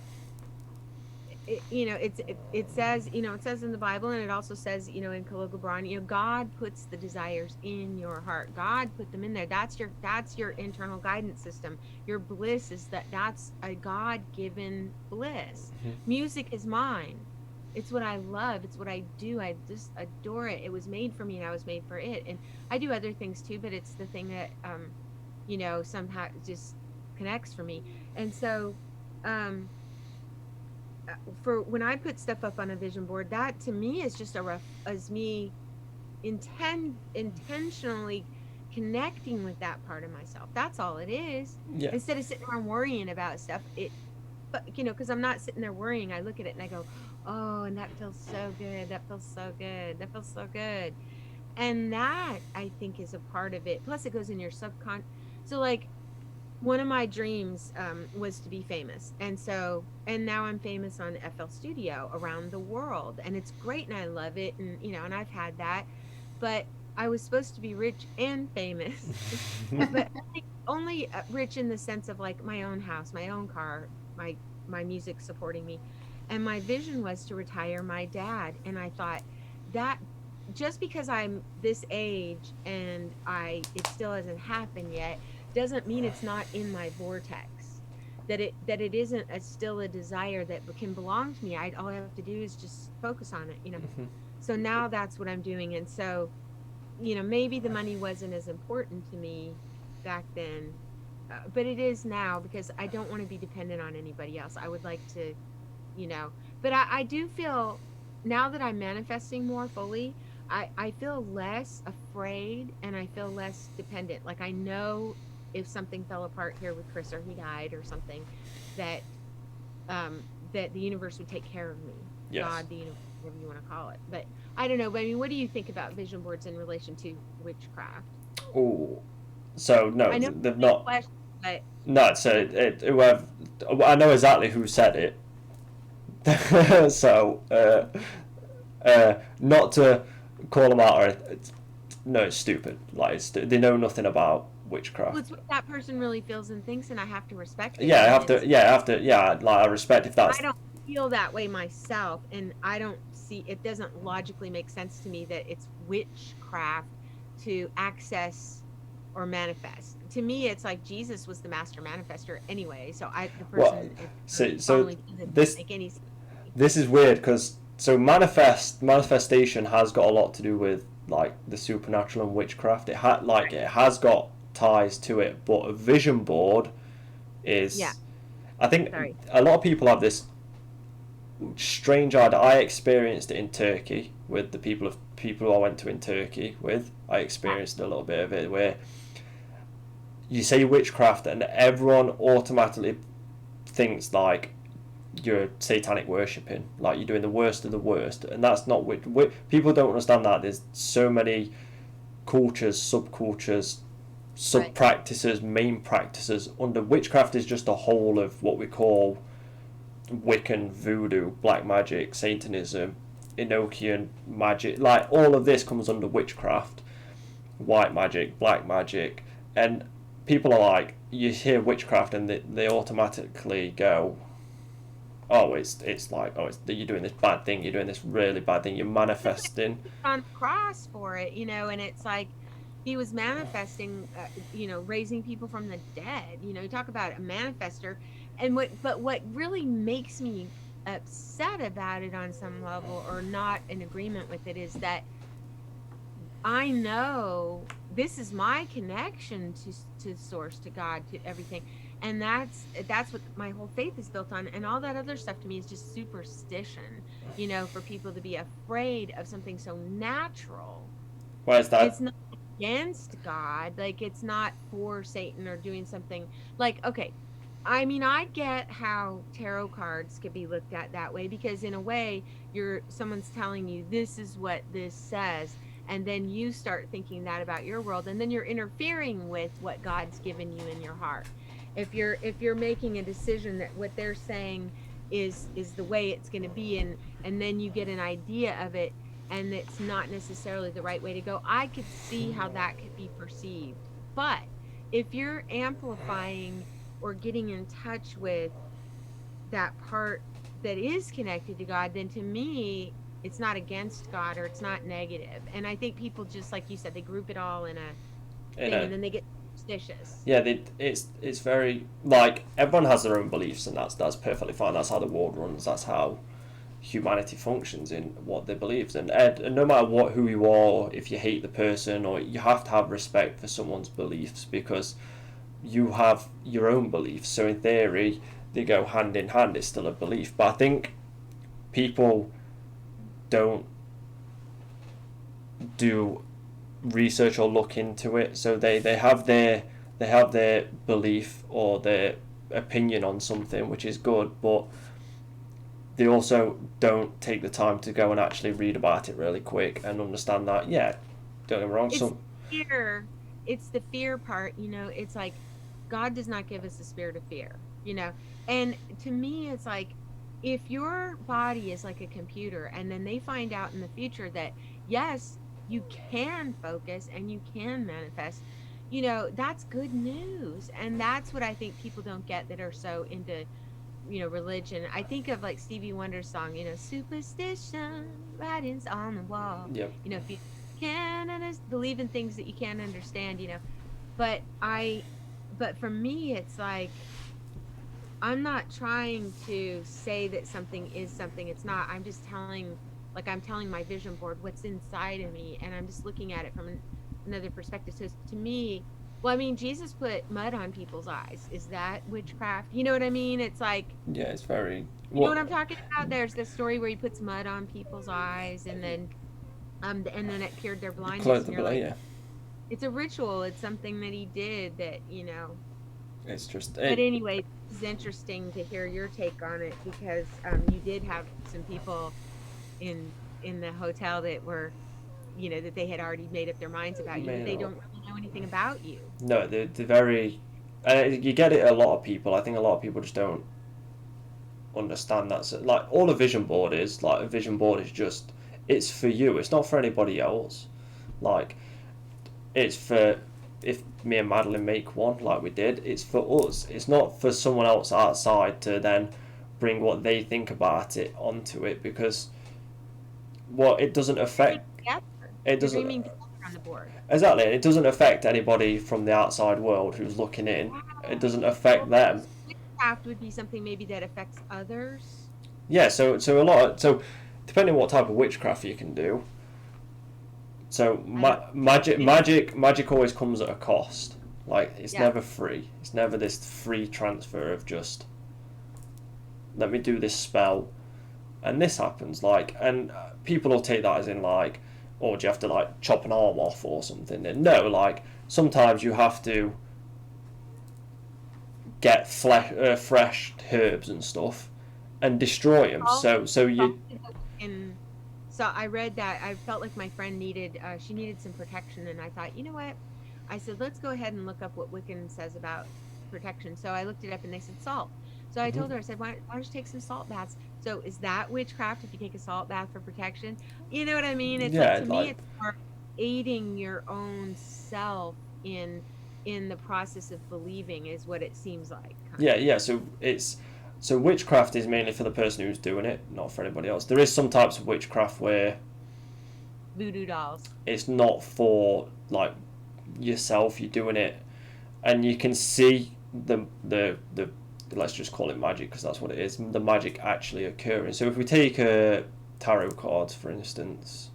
it says, it says in the Bible, and it also says, in Khalil Gibran, God puts the desires in your heart. God put them in there. That's your internal guidance system. Your bliss is that's a God-given bliss. Mhm. Music is mine. It's what I love. It's what I do. I just adore it. It was made for me, and I was made for it. And I do other things too, but it's the thing that somehow just connects for me. And so um for when I put stuff up on a vision board, that to me is just a rough as me intentionally connecting with that part of myself. That's all it is. Yeah. Instead of sitting around worrying about stuff, but because I'm not sitting there worrying, I look at it and I go, oh, and that feels so good. That feels so good. That feels so good. And that I think is a part of it. Plus, it goes in your So, like, one of my dreams was to be famous, and now I'm famous on FL Studio around the world, and it's great, and I love it, and I've had that, but I was supposed to be rich and famous, but only rich in the sense of like my own house, my own car, my music supporting me, and my vision was to retire my dad, and I thought that just because I'm this age and it still hasn't happened yet doesn't mean it's not in my vortex, that it isn't still a desire that can belong to me. All I have to do is just focus on it. Mhm. So now that's what I'm doing. And so maybe the money wasn't as important to me back then, but it is now, because I don't want to be dependent on anybody else. I would like to, but I do feel, now that I'm manifesting more fully, I feel less afraid, and I feel less dependent. Like, I know if something fell apart here with Chris, or he died or something, that that the universe would take care of me. Yes. God, the universe, whatever you want to call it. But I don't know. But I mean, what do you think about vision boards in relation to witchcraft? Oh, so no, I know they've it's a big not. question, but No, so whoever, I know exactly who said it. So not to call them out, or no, it's stupid. Like, they know nothing about witchcraft. well, it's what that person really feels and thinks, and I have to respect it. Yeah, I And have to. Yeah, I have to. Yeah, like, I respect if that's. I don't feel that way myself, and I don't see, it doesn't logically make sense to me that it's witchcraft to access or manifest. To me, it's like Jesus was the master manifester anyway. So the Well, person so doesn't this make any sense. this is weird, because manifestation has got a lot to do with like the supernatural and witchcraft. It has got ties to it, but a vision board is. Yeah. I think Sorry. a lot of people have this strange idea. I experienced it in Turkey with the people who I went to in Turkey with. I experienced a little bit of it where you say witchcraft and everyone automatically thinks like you're satanic worshipping, like you're doing the worst of the worst, and that's not people don't understand that there's so many cultures, subcultures, sub practices, main practices under witchcraft. Is just a whole of what we call Wiccan, voodoo, black magic, Satanism, Enochian magic. Like, all of this comes under witchcraft, white magic, black magic, and people are like, you hear witchcraft and they automatically go, oh, it's like, oh, you're doing this bad thing, you're doing this really bad thing, you're manifesting. On the cross for it, and it's like he was manifesting, raising people from the dead. You talk about a manifester, and what really makes me upset about it on some level, or not in agreement with it, is that I know this is my connection to source, to God, to everything, and that's what my whole faith is built on, and all that other stuff to me is just superstition. For people to be afraid of something so natural. Why is that? It's not against God, like, it's not for Satan or doing something like, okay, I mean, I get how tarot cards could be looked at that way, because in a way someone's telling you this is what this says, and then you start thinking that about your world, and then you're interfering with what God's given you in your heart. if you're making a decision that what they're saying is the way it's going to be, and then you get an idea of it and it's not necessarily the right way to go, I could see how that could be perceived. But if you're amplifying or getting in touch with that part that is connected to God, then to me, it's not against God or it's not negative. And I think people, just like you said, they group it all in a You thing know, and then they get superstitious. yeah, it's very like everyone has their own beliefs, and that's perfectly fine. That's how the world runs. That's how humanity functions in what they believe. And no matter what, who you are, or if you hate the person, or you have to have respect for someone's beliefs because you have your own beliefs. So in theory, they go hand in hand. It's still a belief. But I think people don't do research or look into it. So they have their belief or their opinion on something, which is good, but they also don't take the time to go and actually read about it really quick and understand that, yeah, don't get me wrong, It's some fear. It's the fear part, it's like God does not give us a spirit of fear. And to me, it's like if your body is like a computer and then they find out in the future that yes, you can focus and you can manifest, that's good news. And that's what I think people don't get that are so into religion. I think of like Stevie Wonder's song, superstition, writings on the wall. yep. If you can believe in things that you can't understand. But but for me, it's like I'm not trying to say that something is something it's not. I'm just I'm telling my vision board what's inside of me, and I'm just looking at it from another perspective. So to me, well, I mean, Jesus put mud on people's eyes. Is that witchcraft? You know what I mean? It's like, Yeah, it's very you know what what I'm talking about? There's this story where he puts mud on people's eyes and then it cured their blindness. close the And you're below, like, yeah. it's a ritual. It's something that he did that. It's just But it. anyway, it's interesting to hear your take on it because you did have some people in in the hotel that were, that they had already made up their minds about you, but Made they up. don't really know anything about you. No, they're very. You get it. A lot of people. I think a lot of people just don't understand that. So, like all a vision board is, like a vision board is just it's for you. It's not for anybody else. Like it's for if me and Madeleine make one like we did. It's for us. It's not for someone else outside to then bring what they think about it onto it because what it doesn't affect. Yeah, It you're doesn't dreaming together on the board. exactly. It doesn't affect anybody from the outside world who's looking in. It doesn't affect Well, them. witchcraft would be something maybe that affects others. Yeah, so a lot so depending on what type of witchcraft you can do. So I don't. magic always comes at a cost. Like it's Yeah. never free. It's never this free transfer of just let me do this spell and this happens like and people will take that as in like or do you have to like chop an arm off or something? And no, like sometimes you have to get fresh herbs and stuff and destroy them. Oh, So you and so I read that I felt like my friend she needed some protection, and I thought, you know what? I said, let's go ahead and look up what Wiccan says about protection. So I looked it up, and they said salt. So I told her, I said, why don't you take some salt baths? So is that witchcraft if you take a salt bath for protection? You know what I mean? It's like yeah to me, like it's more aiding your own self in the process of believing is what it seems like. yeah. So witchcraft is mainly for the person who's doing it, not for anybody else. There is some types of witchcraft where Voodoo dolls. it's not for like yourself. You're doing it, and you can see the let's just call it magic because that's what it is. The magic actually occurring. So if we take a tarot cards for instance,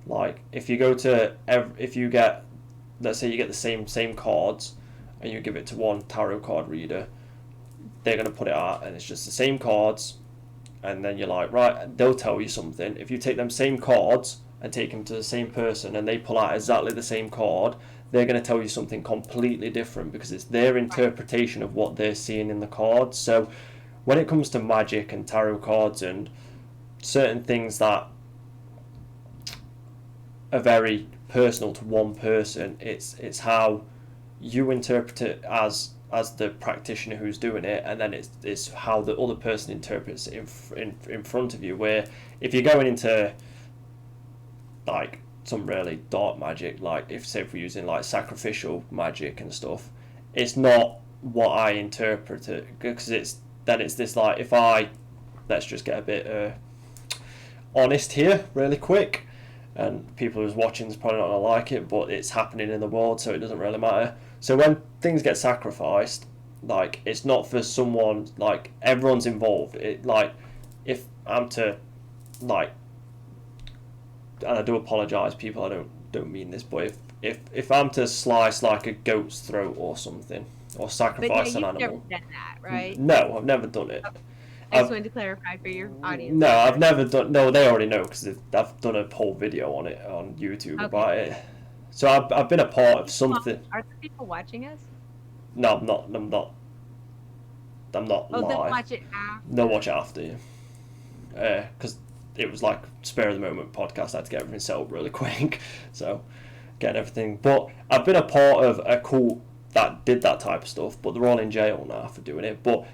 like if you go to if you get let's say you get the same cards and you give it to one tarot card reader, they're going to put it out and it's just the same cards and then you're like right they'll tell you something. If you take them same cards and take them to the same person and they pull out exactly the same card, they're going to tell you something completely different because it's their interpretation of what they're seeing in the cards. So when it comes to magic and tarot cards and certain things that are very personal to one person, it's how you interpret it as as the practitioner who's doing it, and then it's how the other person interprets it in front of you. Where if you're going into like some really dark magic, like if we're using like sacrificial magic and stuff, it's not what I interpret it, because it's this like, if I, let's just get a bit honest here really quick, and people who's watching is probably not gonna like it, but it's happening in the world, so it doesn't really matter. So when things get sacrificed, like, it's not for someone, like, everyone's involved. It, like, if I'm to, like, and I do apologise, people, I don't mean this, but if I'm to slice like a goat's throat or something, or But sacrifice yeah, an you've never animal, done that, right? no, I've never done it. I just wanted to clarify for your audience. No, I've never done. No, they already know, because I've done a whole video on it on YouTube about it. So I've been a part of something. Are the people watching us? No, I'm not. I'm not. I'm not Oh, live. they'll watch it after. They'll watch it after you. Because it was like spare of the moment podcast. I had to get everything set up really quick, so getting everything. But I've been a part of a cult that did that type of stuff, but they're all in jail now for doing it. But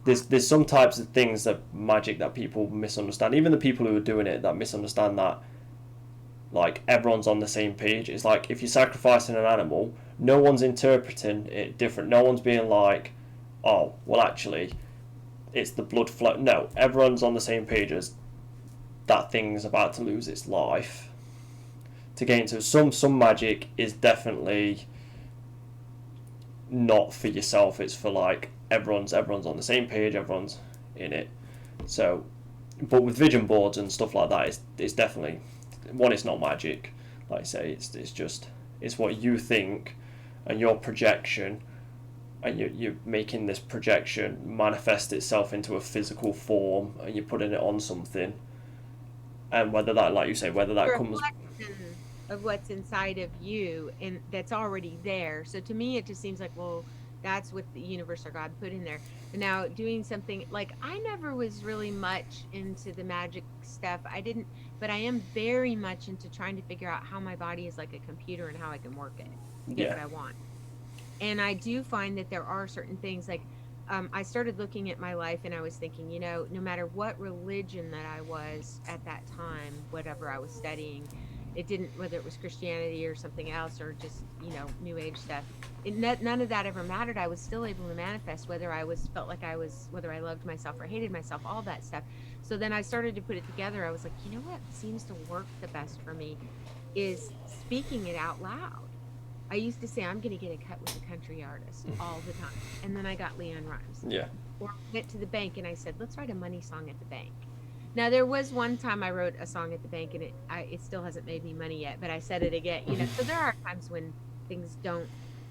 there's some types of things that magic that people misunderstand. Even the people who are doing it that misunderstand that, like, everyone's on the same page. It's like, if you're sacrificing an animal, no one's interpreting it different. No one's being like, oh, well, actually, it's the blood flow. No, everyone's on the same page as that thing's about to lose its life. To get into some magic is definitely not for yourself. It's for, like, everyone's on the same page. Everyone's in it. So, but with vision boards and stuff like that, it's definitely, one, it's not magic. Like I say, it's just, it's what you think and your projection, and you're making this projection manifest itself into a physical form, and you're putting it on something. And whether that, like you say, whether that comes of what's inside of you, and that's already there. So to me, it just seems like, well, that's what the universe or God put in there. But now doing something like, I never was really much into the magic stuff. I didn't, but I am very much into trying to figure out how my body is like a computer and how I can work it to get what I want. And I do find that there are certain things, like, I started looking at my life and I was thinking, you know, no matter what religion that I was at that time, whatever I was studying, it didn't, whether it was Christianity or something else, or just, you know, New Age stuff, none of that ever mattered. I was still able to manifest, whether I whether I loved myself or hated myself, all that stuff. So then I started to put it together. I was like, you know what seems to work the best for me is speaking it out loud. I used to say, I'm going to get a cut with a country artist all the time. And then I got Leanne Rhymes. Yeah. Or went to the bank and I said, let's write a money song at the bank. Now, there was one time I wrote a song at the bank and it still hasn't made me money yet, but I said it again. You know, so there are times when things don't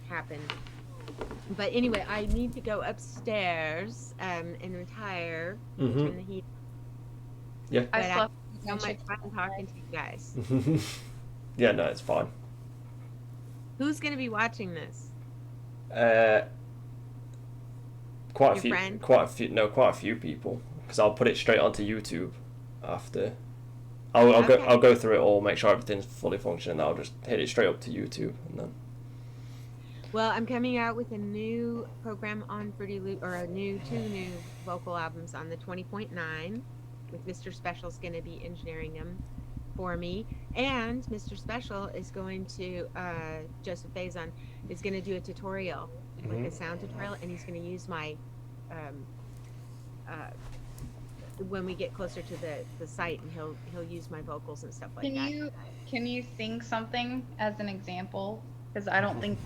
happen. But anyway, I need to go upstairs and retire. Turn the heat. Yeah. But I had so much fun talking to you guys. Yeah, no, it's fine. Who's going to be watching this? Quite Your a few. friend? Quite a few people. Because I'll put it straight onto YouTube after. I'll go through it all, make sure everything's fully functioning. I'll just hit it straight up to YouTube, and then. Well, I'm coming out with a new program on Fruity Loop, or two new vocal albums on the 20.9, with Mr. Special's going to be engineering them for me, and Mr. Special is going to Joseph Faison is going to do a tutorial, like a sound tutorial, and he's going to use my when we get closer to the site, and he'll use my vocals and stuff like that. Can you sing something as an example? Because I don't think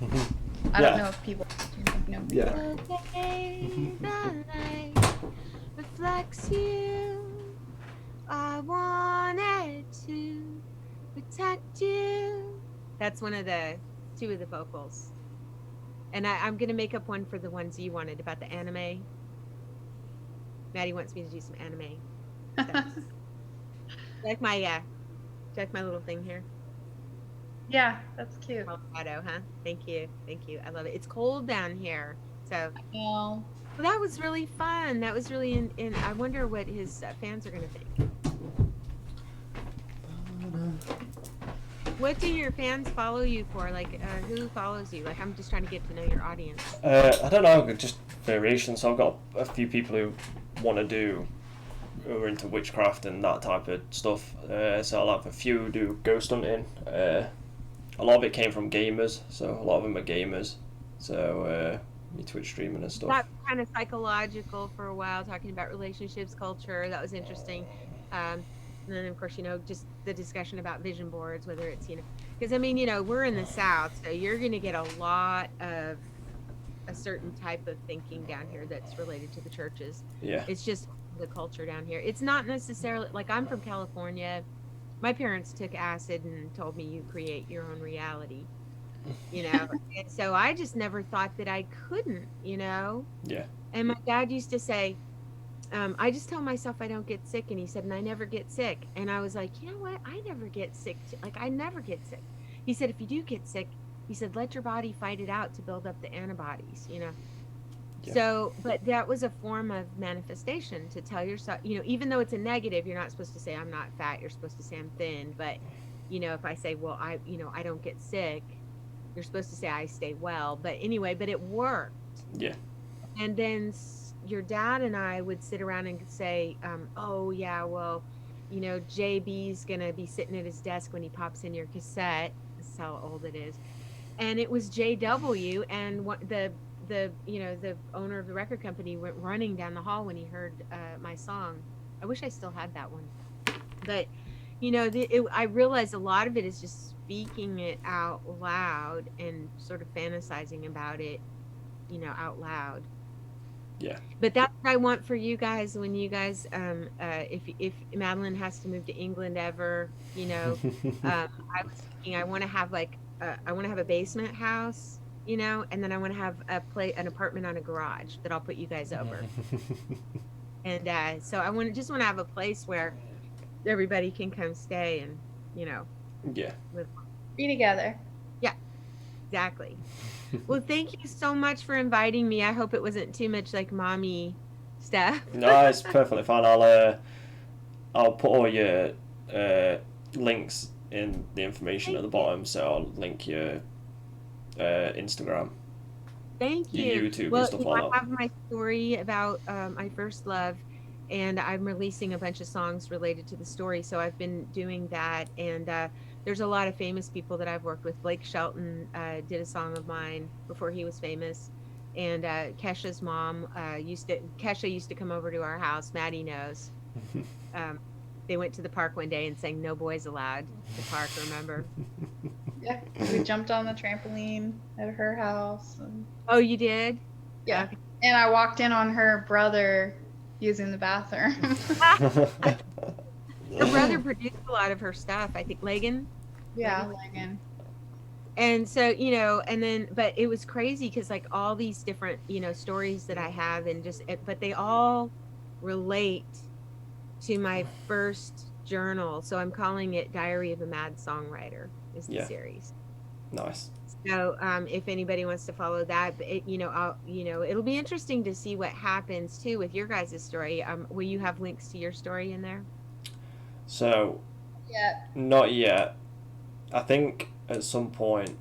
I don't know if people know. Yeah. The light reflects you. I wanted to protect you. That's one of two of the vocals. And I'm going to make up one for the ones you wanted about the anime. Maddie wants me to do some anime stuff. like my little thing here. Yeah, that's cute. Colorado, huh? Thank you. I love it. It's cold down here. So Well, that was really fun. That was really in I wonder what his fans are going to think. What do your fans follow you for? Like, who follows you? Like, I'm just trying to get to know your audience. I don't know, just variations. So I've got a few people who want to do, who are into witchcraft and that type of stuff. So I'll have a few who do ghost hunting. A lot of it came from gamers, so a lot of them are gamers. So me Twitch streaming and stuff. That kind of psychological for a while, talking about relationships, culture. That was interesting. And then, of course, just the discussion about vision boards, whether it's, because I mean, we're in the South, so you're going to get a lot of a certain type of thinking down here that's related to the churches. Yeah. It's just the culture down here. It's not necessarily like I'm from California. My parents took acid and told me you create your own reality, and so I just never thought that I couldn't, Yeah. And my dad used to say, I just tell myself I don't get sick. And he said, and I never get sick. And I was like, you know what? I never get sick. Like, I never get sick. He said, if you do get sick, he said, let your body fight it out to build up the antibodies, Yeah. So, but that was a form of manifestation to tell yourself, even though it's a negative, you're not supposed to say, I'm not fat. You're supposed to say I'm thin. But, if I say, well, I don't get sick, you're supposed to say I stay well. But anyway, but it worked. Yeah. And then your dad and I would sit around and say, oh yeah, well, JB's gonna be sitting at his desk when he pops in your cassette. This is how old it is. And it was JW, and the owner of the record company went running down the hall when he heard my song. I wish I still had that one. But I realized a lot of it is just speaking it out loud and sort of fantasizing about it, out loud. Yeah. But that's what I want for you guys when you guys, if Madeleine has to move to England ever, I was thinking I want to have I want to have a basement house, and then I want to have an apartment on a garage that I'll put you guys over. And so I just want to have a place where everybody can come stay and, Yeah. Be together. Yeah, exactly. Well, thank you so much for inviting me. I hope it wasn't too much like mommy stuff. No, it's perfectly fine. I'll put all your links in the information at the bottom, so I'll link your Instagram, Thank you. your YouTube, Well, and stuff like I that. have my story about my first love, and I'm releasing a bunch of songs related to the story. So I've been doing that, and there's a lot of famous people that I've worked with. Blake Shelton did a song of mine before he was famous, and Kesha's mom Kesha used to come over to our house. Maddie knows. They went to the park one day and sang "No Boys Allowed." The park, remember? Yeah, we jumped on the trampoline at her house. Oh, you did? Yeah, Okay. and I walked in on her brother using the bathroom. Her brother produced a lot of her stuff. I think Lagan. Yeah, Megan. And so, but it was crazy because like all these different, stories that I have and but they all relate to my first journal. So I'm calling it Diary of a Mad Songwriter is the series. Nice. So if anybody wants to follow that, it'll be interesting to see what happens too with your guys' story. Will you have links to your story in there? So, Yeah. not yet. I think at some point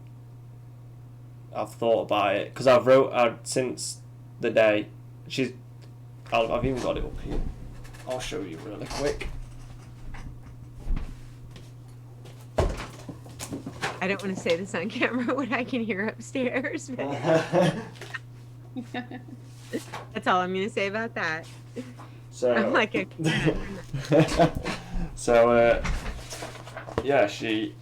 I've thought about it because I've wrote since the day I've even got it up here. I'll show you really quick. I don't want to say this on camera what I can hear upstairs. But that's all I'm going to say about that. So, I'm like so yeah, she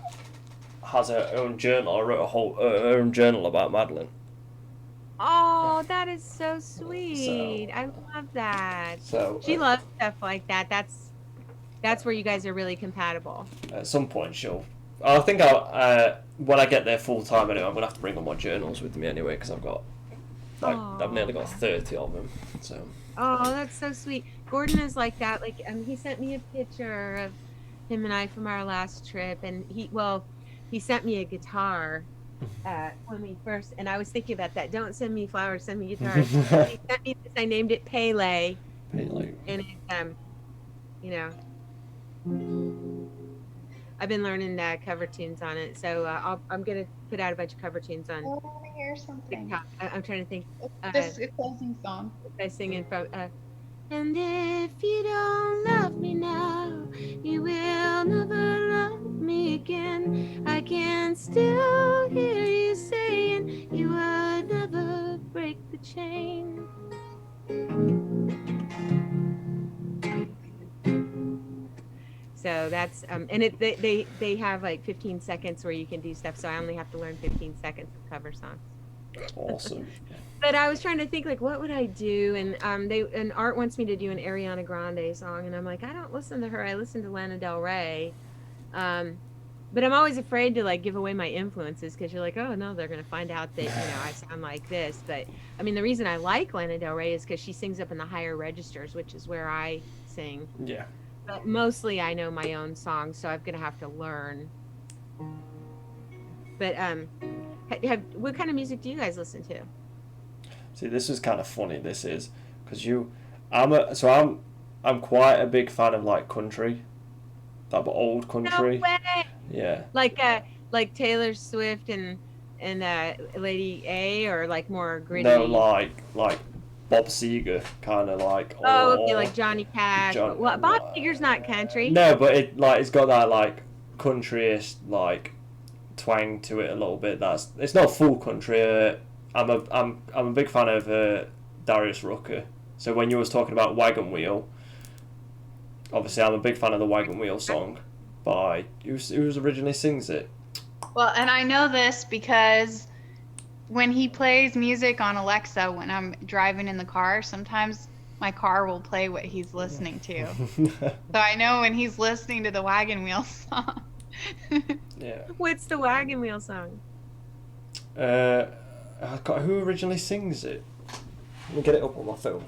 has her own journal. I wrote her own journal about Madeleine. Oh, that is so sweet. I love that. So She loves stuff like that. That's where you guys are really compatible. at some point I think when I get there full time anyway, I'm gonna have to bring all my journals with me anyway because I've nearly got 30 of them. So. Oh, that's so sweet. Gordon is like that. Like, he sent me a picture of him and I from our last trip, and he sent me a guitar when we first. And I was thinking about that. Don't send me flowers, send me guitars. He sent me this. I named it Pele. Pele. And it's I've been learning cover tunes on it, so I'm gonna put out a bunch of cover tunes on Oh, I want to hear something. TikTok. I'm trying to think. Uh, Just a closing song. I singing from. And if you don't love me now, you will never love me again. I can still hear you saying you would never break the chain. So that's and they have like 15 seconds where you can do stuff. So I only have to learn 15 seconds of cover songs. Awesome. But I was trying to think like what would I do, and Art wants me to do an Ariana Grande song, and I'm like I don't listen to her. I listen to Lana Del Rey. But I'm always afraid to like give away my influences because you're like, oh no, they're gonna find out that I sound like this. But I mean, the reason I like Lana Del Rey is because she sings up in the higher registers, which is where I sing. Yeah. But mostly I know my own songs, so I'm gonna have to learn. But what kind of music do you guys listen to? See, this is kind of funny. This is because I'm quite a big fan of like country, that old country. No way. Yeah. Like Taylor Swift and Lady A, or like more gritty. No, like Bob Seger, kind of like. Oh, okay, like Johnny Cash. Well, Bob Seger's not country. No, but it's got that like countryish like twang to it a little bit. It's not full country. I'm a big fan of Darius Rucker. So when you was talking about Wagon Wheel, obviously I'm a big fan of the Wagon Wheel song by who's originally sings it. Well, and I know this because when he plays music on Alexa when I'm driving in the car, sometimes my car will play what he's listening to. So I know when he's listening to the Wagon Wheel song. Yeah. What's the Wagon Wheel song? Who originally sings it? Let me get it up on my phone.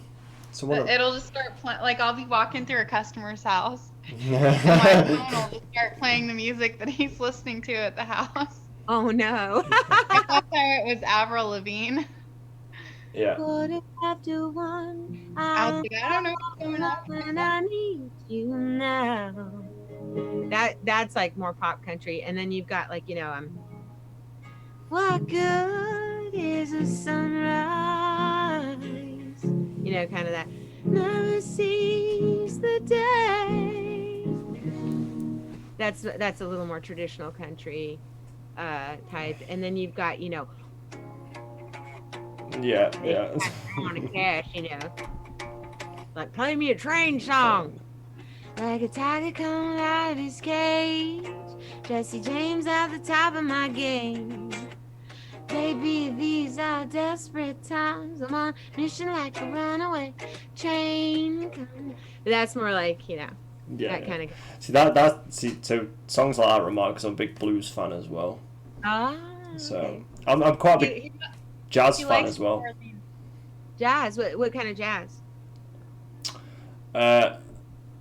It'll just start playing. Like I'll be walking through a customer's house, and my phone will just start playing the music that he's listening to at the house. Oh no! I thought it was Avril Lavigne. Yeah. After one, I don't know what's going on. I need you now. That's like more pop country, and then you've got like what good is a sunrise? Kind of that never sees the day. That's a little more traditional country type, and then you've got Yeah. on a cash, like play me a train song. Like a tiger coming out of his cage, Jesse James at the top of my game. Baby, these are desperate times. I'm on a mission like a runaway train. That's more like, that kind of. So songs like that remind me because I'm a big blues fan as well. Ah. So Okay. I'm quite a big jazz fan as well. Jazz. What kind of jazz?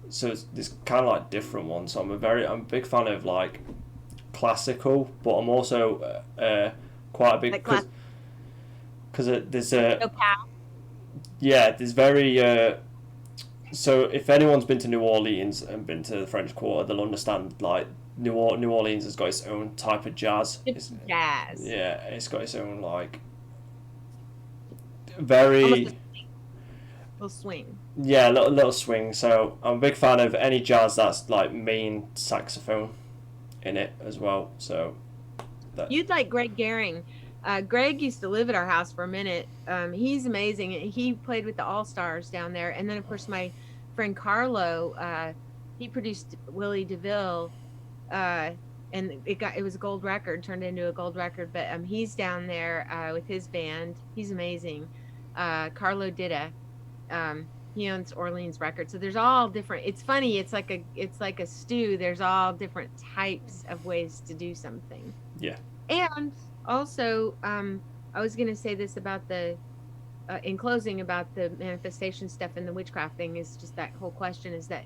So it's kind of like different ones. So I'm a big fan of like classical, but I'm also quite a big because there's a there's very so if anyone's been to New Orleans and been to the French Quarter, they'll understand like New Orleans has got its own type of jazz. It's jazz. Yeah, it's got its own like very little swing. Yeah, little swing. So I'm a big fan of any jazz that's like main saxophone in it as well. So you'd like Greg Gehring. Greg used to live at our house for a minute. He's amazing. He played with the All Stars down there, and then of course my friend Carlo, he produced Willie DeVille, and it was a gold record, turned into a gold record. But he's down there with his band. He's amazing. Carlo Ditta. He owns Orleans Records. So there's all different. It's funny. It's like a stew. There's all different types of ways to do something. Yeah. And also, I was going to say this about in closing about the manifestation stuff and the witchcraft thing is just that whole question is that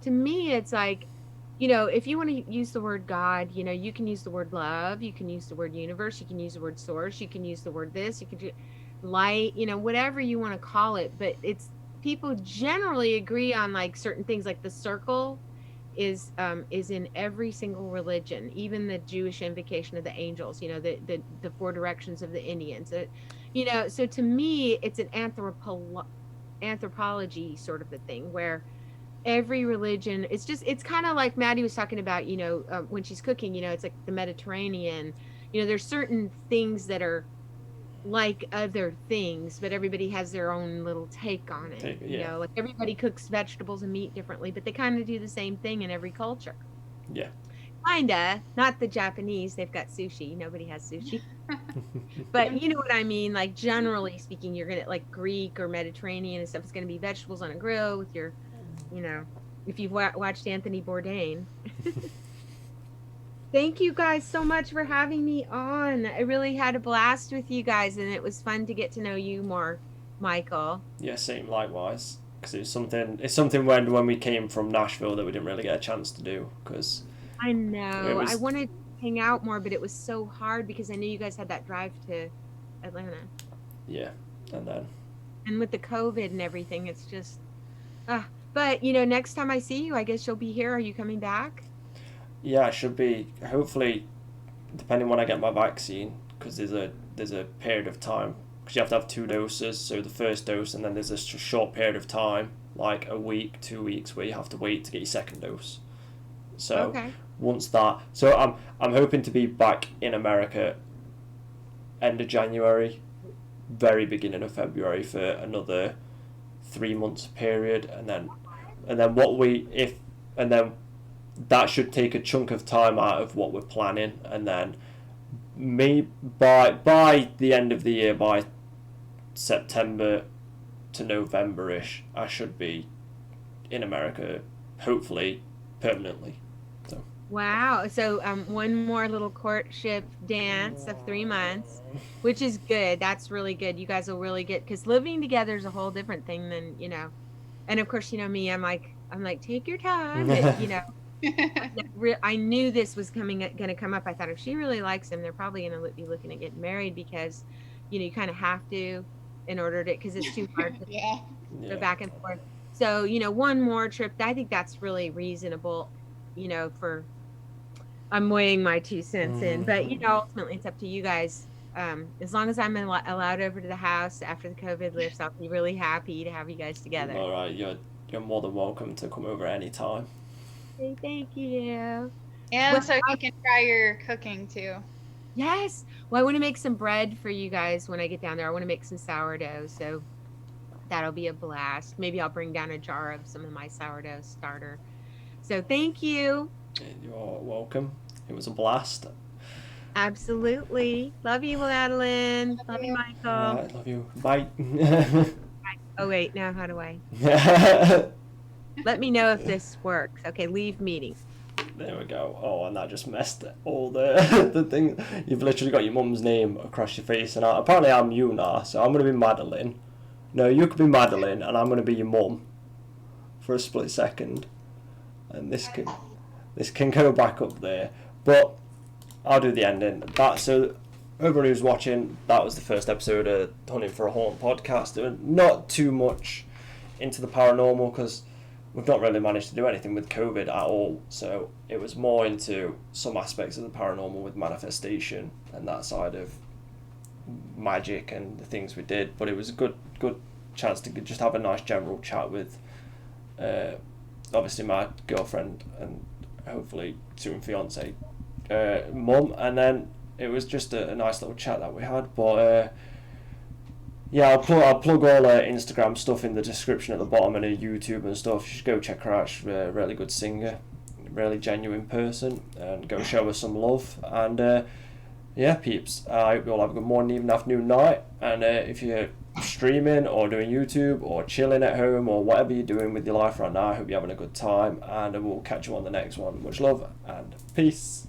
to me, it's like, if you want to use the word God, you can use the word love, you can use the word universe, you can use the word source, you can use the word this, you can do light, whatever you want to call it. But people generally agree on like certain things, like the circle is in every single religion, even the Jewish invocation of the angels. You know, the four directions of the Indians. You know, so to me, it's an anthropology sort of a thing where every religion, it's kind of like Maddie was talking about, you know, when she's cooking, you know, it's like the Mediterranean, you know, there's certain things that are like other things, but everybody has their own little take on it. You Yeah. know, like everybody cooks vegetables and meat differently, but they kind of do the same thing in every culture. Yeah. Kinda, not the Japanese, they've got sushi. Nobody has sushi. But you know what I mean? Like generally speaking, you're gonna like Greek or Mediterranean and stuff. It's gonna be vegetables on a grill with your, you know, if you've watched Anthony Bourdain. Thank you guys so much for having me on. I really had a blast with you guys, and it was fun to get to know you more, Michael. Yeah, same likewise. Because it's something when we came from Nashville that we didn't really get a chance to do. Because I it know. I was, wanted to hang out more, but it was so hard because I knew you guys had that drive to Atlanta. yeah, and then And with the COVID and everything, it's just but you know, next time I see you, I guess you'll be here. Are you coming back? yeah, I should be hopefully, depending when I get my vaccine, because there's a period of time because you have to have 2 doses. So the first dose, and then there's a short period of time, like a week, 2 weeks, where you have to wait to get your second dose. So Okay. once that, so I'm hoping to be back in America end of January, very beginning of February for another 3 months period, and then what we if and then that should take a chunk of time out of what we're planning, and then me by the end of the year, by September to November-ish, I should be in America, hopefully permanently. So Wow. So one more little courtship dance of 3 months, which is good. That's really good. You guys will really get because living together is a whole different thing than, you know. And of course, you know me, I'm like, take your time. You know, I knew this was gonna come up. I thought if she really likes him, they're probably gonna be looking at getting married because, you know, you kind of have to in order to because it's too hard to Yeah. go yeah, back and forth. So, you know, one more trip, I think that's really reasonable, you know, for I'm weighing my 2 cents in, but you know, ultimately it's up to you guys. As long as I'm allowed over to the house after the COVID lifts, I'll be really happy to have you guys together. all right, you're more than welcome to come over anytime. Hey, thank you. And Well, so he can try your cooking too. yes. Well, I want to make some bread for you guys when I get down there. I want to make some sourdough, so that'll be a blast. Maybe I'll bring down a jar of some of my sourdough starter. So thank you. You're welcome. It was a blast. Absolutely. Love you, Madeline. Love you, Michael. I love you. Bye. Oh, wait. Now, how do I? Let me know if this works. Okay, leave meeting. There we go. Oh, and that just messed all the the thing. You've literally got your mum's name across your face, and apparently I'm you now, so I'm gonna be Madeleine. No, you could be Madeleine, and I'm gonna be your mum for a split second, and this can go back up there, but I'll do the ending. So everyone who's watching, that was the first episode of Hunting for a Haunt podcast. Not too much into the paranormal because we've not really managed to do anything with COVID at all. So it was more into some aspects of the paranormal with manifestation and that side of magic and the things we did. But it was a good chance to just have a nice general chat with obviously my girlfriend and hopefully soon fiance mum, and then it was just a nice little chat that we had. But yeah, I'll plug all her Instagram stuff in the description at the bottom, and her YouTube and stuff. You should go check her out. She's a really good singer, really genuine person, and go show her some love. And yeah, peeps, I hope you all have a good morning, evening, afternoon, night. And if you're streaming or doing YouTube or chilling at home or whatever you're doing with your life right now, I hope you're having a good time, and we'll catch you on the next one. Much love and peace.